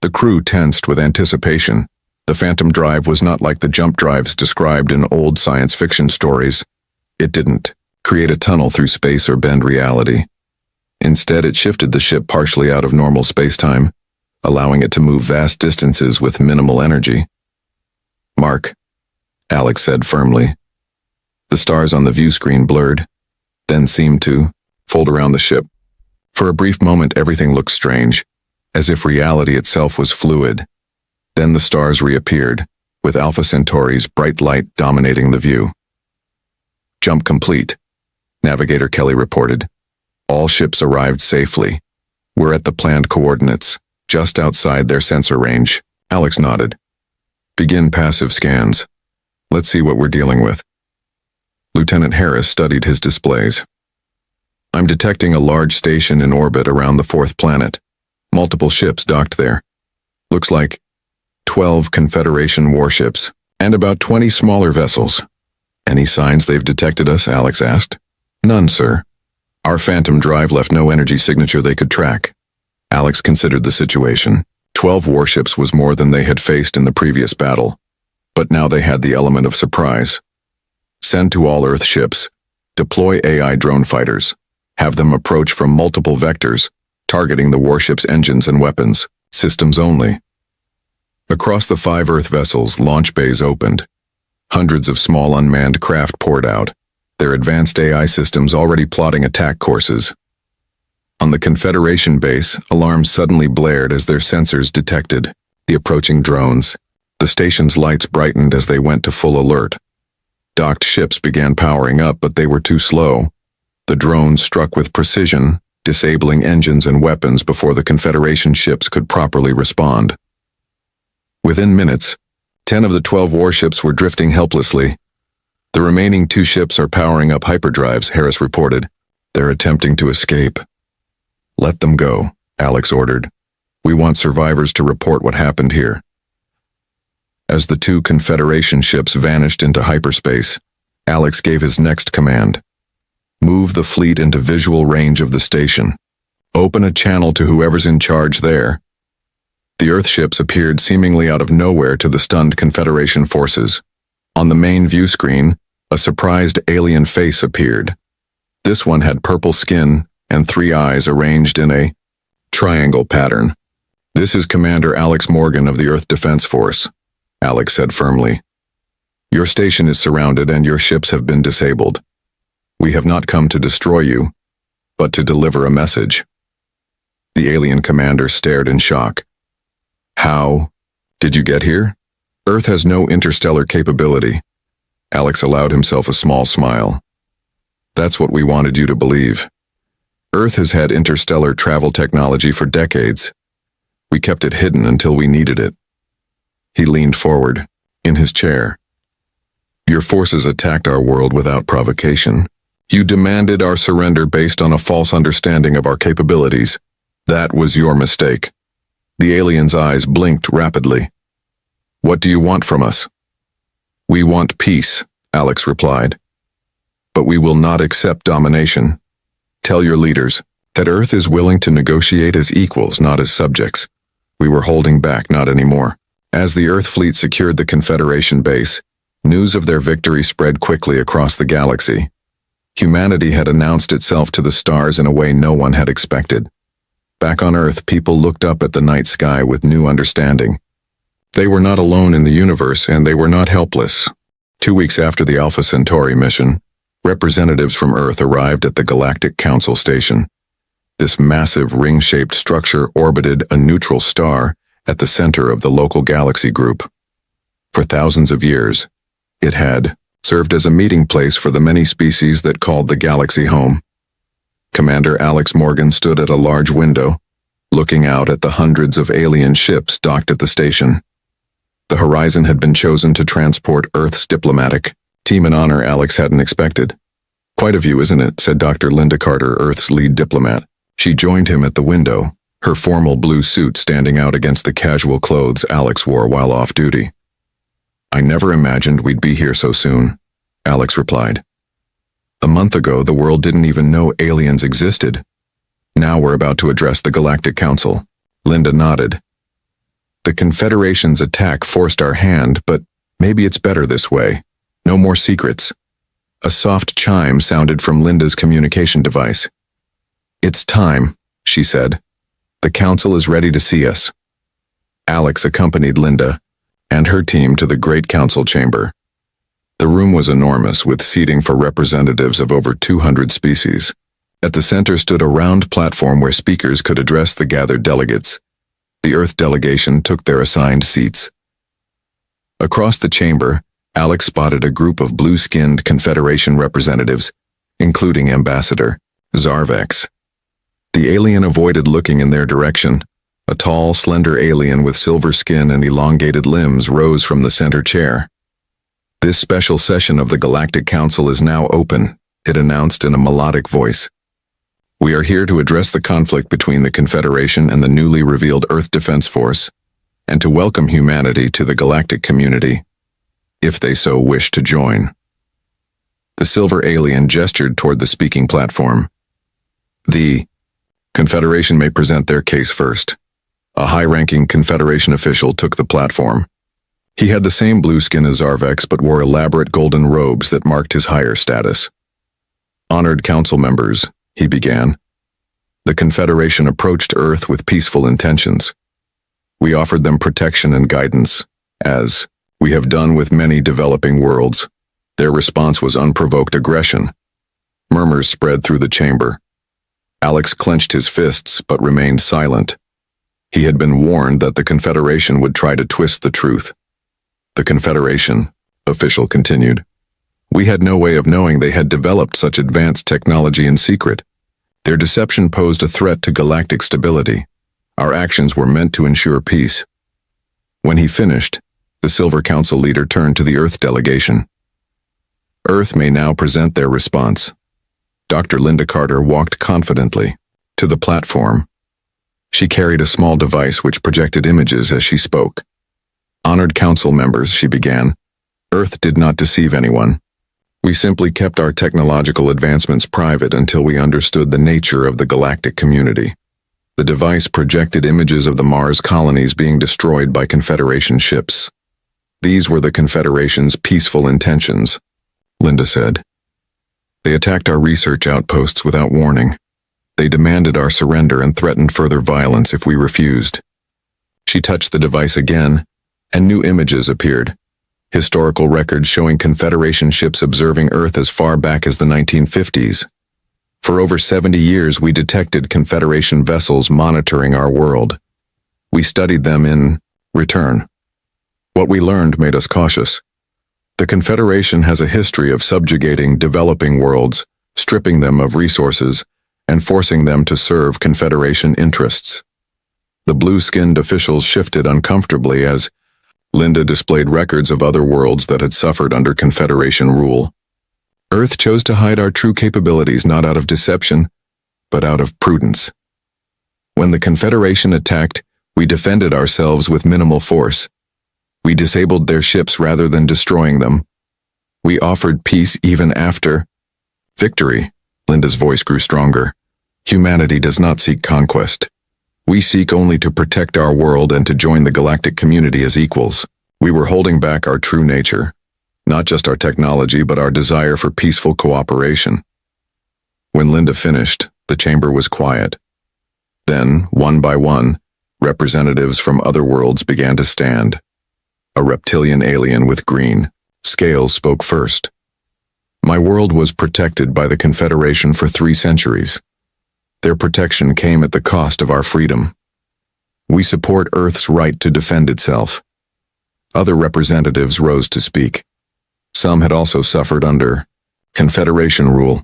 The crew tensed with anticipation. The Phantom drive was not like the jump drives described in old science fiction stories. It didn't create a tunnel through space or bend reality. Instead, it shifted the ship partially out of normal spacetime, allowing it to move vast distances with minimal energy. "Mark," Alex said firmly. The stars on the view screen blurred, then seemed to fold around the ship. For a brief moment, everything looked strange, as if reality itself was fluid. Then the stars reappeared, with Alpha Centauri's bright light dominating the view. "Jump complete," Navigator Kelly reported. "All ships arrived safely. We're at the planned coordinates, just outside their sensor range." Alex nodded. "Begin passive scans. Let's see what we're dealing with." Lieutenant Harris studied his displays. "I'm detecting a large station in orbit around the fourth planet. Multiple ships docked there. Looks like 12 Confederation warships, and about 20 smaller vessels." "Any signs they've detected us?" Alex asked. "None, sir. Our Phantom drive left no energy signature they could track." Alex considered the situation. 12 warships was more than they had faced in the previous battle, but now they had the element of surprise. "Send to all Earth ships. Deploy AI drone fighters. Have them approach from multiple vectors, targeting the warship's engines and weapons. Systems only." Across the 5 Earth vessels, launch bays opened. Hundreds of small unmanned craft poured out, their advanced AI systems already plotting attack courses. On the Confederation base, alarms suddenly blared as their sensors detected the approaching drones. The station's lights brightened as they went to full alert. Docked ships began powering up, but they were too slow. The drones struck with precision, disabling engines and weapons before the Confederation ships could properly respond. Within minutes, 10 of the 12 warships were drifting helplessly. "The remaining 2 ships are powering up hyperdrives," Harris reported. "They're attempting to escape." "Let them go," Alex ordered. "We want survivors to report what happened here." As the 2 Confederation ships vanished into hyperspace, Alex gave his next command. "Move the fleet into visual range of the station. Open a channel to whoever's in charge there." The Earth ships appeared seemingly out of nowhere to the stunned Confederation forces. On the main view screen, a surprised alien face appeared. This one had purple skin and 3 eyes arranged in a triangle pattern. "This is Commander Alex Morgan of the Earth Defense Force," Alex said firmly. "Your station is surrounded and your ships have been disabled. We have not come to destroy you, but to deliver a message." The alien commander stared in shock. "How did you get here?" "Earth has no interstellar capability." Alex allowed himself a small smile. "That's what we wanted you to believe. Earth has had interstellar travel technology for decades. We kept it hidden until we needed it." He leaned forward, in his chair. "Your forces attacked our world without provocation. You demanded our surrender based on a false understanding of our capabilities. That was your mistake." The alien's eyes blinked rapidly. "What do you want from us?" "We want peace," Alex replied. "But we will not accept domination. Tell your leaders that Earth is willing to negotiate as equals, not as subjects. We were holding back, not anymore." As the Earth fleet secured the Confederation base, news of their victory spread quickly across the galaxy. Humanity had announced itself to the stars in a way no one had expected. Back on Earth, people looked up at the night sky with new understanding. They were not alone in the universe, and they were not helpless. 2 weeks after the Alpha Centauri mission, representatives from Earth arrived at the Galactic Council station. This massive ring-shaped structure orbited a neutral star at the center of the local galaxy group. For thousands of years, it had served as a meeting place for the many species that called the galaxy home. Commander Alex Morgan stood at a large window, looking out at the hundreds of alien ships docked at the station. The horizon had been chosen to transport Earth's diplomatic team, an honor Alex hadn't expected. "Quite a view, isn't it?" said Dr. Linda Carter, Earth's lead diplomat. She joined him at the window, her formal blue suit standing out against the casual clothes Alex wore while off duty. "I never imagined we'd be here so soon," Alex replied. "A month ago, the world didn't even know aliens existed. Now we're about to address the Galactic Council." Linda nodded. "The Confederation's attack forced our hand, but maybe it's better this way. No more secrets." A soft chime sounded from Linda's communication device. "It's time," she said. "The Council is ready to see us." Alex accompanied Linda and her team to the Great Council chamber. The room was enormous, with seating for representatives of over 200 species. At the center stood a round platform where speakers could address the gathered delegates. The Earth delegation took their assigned seats. Across the chamber, Alex spotted a group of blue-skinned Confederation representatives, including Ambassador Zarvex. The alien avoided looking in their direction. A tall, slender alien with silver skin and elongated limbs rose from the center chair. "This special session of the Galactic Council is now open," it announced in a melodic voice. "We are here to address the conflict between the Confederation and the newly revealed Earth Defense Force, and to welcome humanity to the galactic community, if they so wish to join." The silver alien gestured toward the speaking platform. "The Confederation may present their case first." A high-ranking Confederation official took the platform. He had the same blue skin as Zarvex, but wore elaborate golden robes that marked his higher status. "Honored council members," he began. "The Confederation approached Earth with peaceful intentions. We offered them protection and guidance, as we have done with many developing worlds. Their response was unprovoked aggression." Murmurs spread through the chamber. Alex clenched his fists but remained silent. He had been warned that the Confederation would try to twist the truth. "The Confederation," official continued. "We had no way of knowing they had developed such advanced technology in secret. Their deception posed a threat to galactic stability. Our actions were meant to ensure peace." When he finished, the Silver Council leader turned to the Earth delegation. "Earth may now present their response." Dr. Linda Carter walked confidently to the platform. She carried a small device which projected images as she spoke. "Honored council members," she began, "Earth did not deceive anyone. We simply kept our technological advancements private until we understood the nature of the galactic community." The device projected images of the Mars colonies being destroyed by Confederation ships. "These were the Confederation's peaceful intentions," Linda said. "They attacked our research outposts without warning. They demanded our surrender and threatened further violence if we refused." She touched the device again, and new images appeared. Historical records showing Confederation ships observing Earth as far back as the 1950s. For over 70 years, we detected Confederation vessels monitoring our world. We studied them in return. What we learned made us cautious. The Confederation has a history of subjugating developing worlds, stripping them of resources, and forcing them to serve Confederation interests. The blue-skinned officials shifted uncomfortably as Linda displayed records of other worlds that had suffered under Confederation rule. "Earth chose to hide our true capabilities not out of deception, but out of prudence. When the Confederation attacked, we defended ourselves with minimal force. We disabled their ships rather than destroying them. We offered peace even after victory." Linda's voice grew stronger. "Humanity does not seek conquest. We seek only to protect our world and to join the galactic community as equals. We were holding back our true nature, not just our technology, but our desire for peaceful cooperation." When Linda finished, the chamber was quiet. Then, one by one, representatives from other worlds began to stand. A reptilian alien with green scales spoke first. "My world was protected by the Confederation for 3 centuries. Their protection came at the cost of our freedom. We support Earth's right to defend itself. Other representatives rose to speak. Some had also suffered under Confederation rule.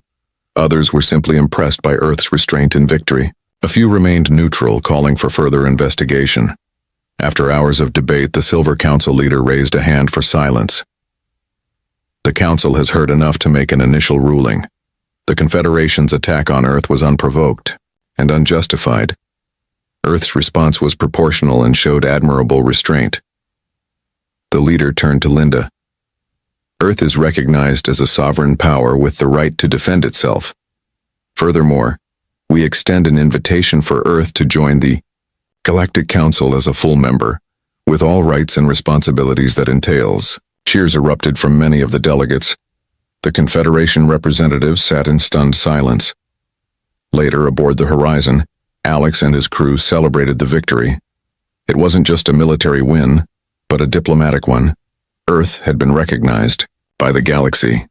Others were simply impressed by Earth's restraint and victory. A few remained neutral, calling for further investigation. After hours of debate, the Silver Council leader raised a hand for silence. The Council has heard enough to make an initial ruling. The Confederation's attack on Earth was unprovoked and unjustified. Earth's response was proportional and showed admirable restraint. The leader turned to Linda. Earth is recognized as a sovereign power with the right to defend itself. Furthermore, we extend an invitation for Earth to join the Galactic Council as a full member, with all rights and responsibilities that entails. Cheers erupted from many of the delegates. The Confederation representatives sat in stunned silence. Later, aboard the Horizon, Alex and his crew celebrated the victory. It wasn't just a military win, but a diplomatic one. Earth had been recognized by the galaxy.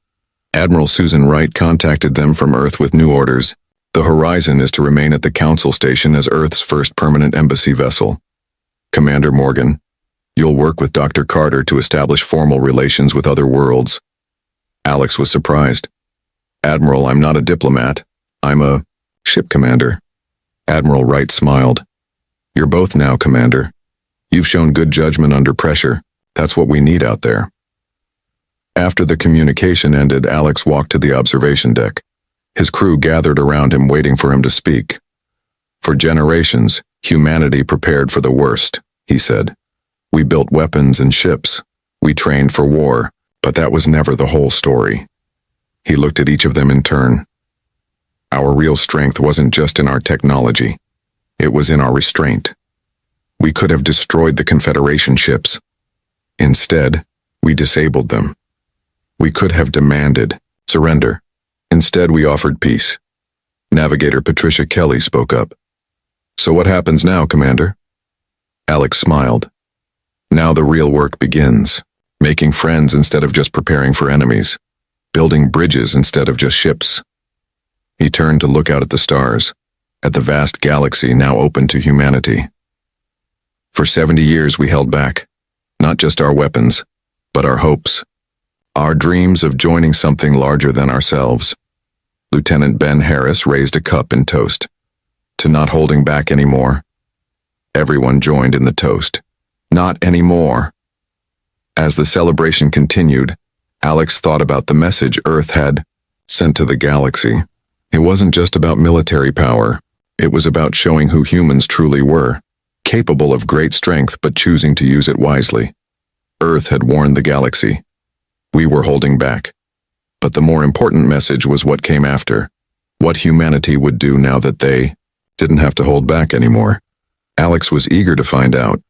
Admiral Susan Wright contacted them from Earth with new orders. The Horizon is to remain at the Council Station as Earth's first permanent embassy vessel. Commander Morgan, you'll work with Dr. Carter to establish formal relations with other worlds. Alex was surprised. Admiral, I'm not a diplomat. I'm a ship commander. Admiral Wright smiled. You're both now, Commander. You've shown good judgment under pressure. That's what we need out there. After the communication ended, Alex walked to the observation deck. His crew gathered around him, waiting for him to speak. For generations, humanity prepared for the worst, he said. We built weapons and ships. We trained for war, but that was never the whole story. He looked at each of them in turn. Our real strength wasn't just in our technology. It was in our restraint. We could have destroyed the Confederation ships. Instead, we disabled them. We could have demanded surrender. Instead, we offered peace. Navigator Patricia Kelly spoke up. So what happens now, Commander? Alex smiled. Now the real work begins. Making friends instead of just preparing for enemies. Building bridges instead of just ships. He turned to look out at the stars, at the vast galaxy now open to humanity. For 70 years we held back, not just our weapons, but our hopes. Our dreams of joining something larger than ourselves. Lieutenant Ben Harris raised a cup in toast. To not holding back anymore. Everyone joined in the toast. Not anymore. As the celebration continued, Alex thought about the message Earth had sent to the galaxy. It wasn't just about military power. It was about showing who humans truly were, capable of great strength but choosing to use it wisely. Earth had warned the galaxy. We were holding back. But the more important message was what came after, what humanity would do now that they didn't have to hold back anymore. Alex was eager to find out.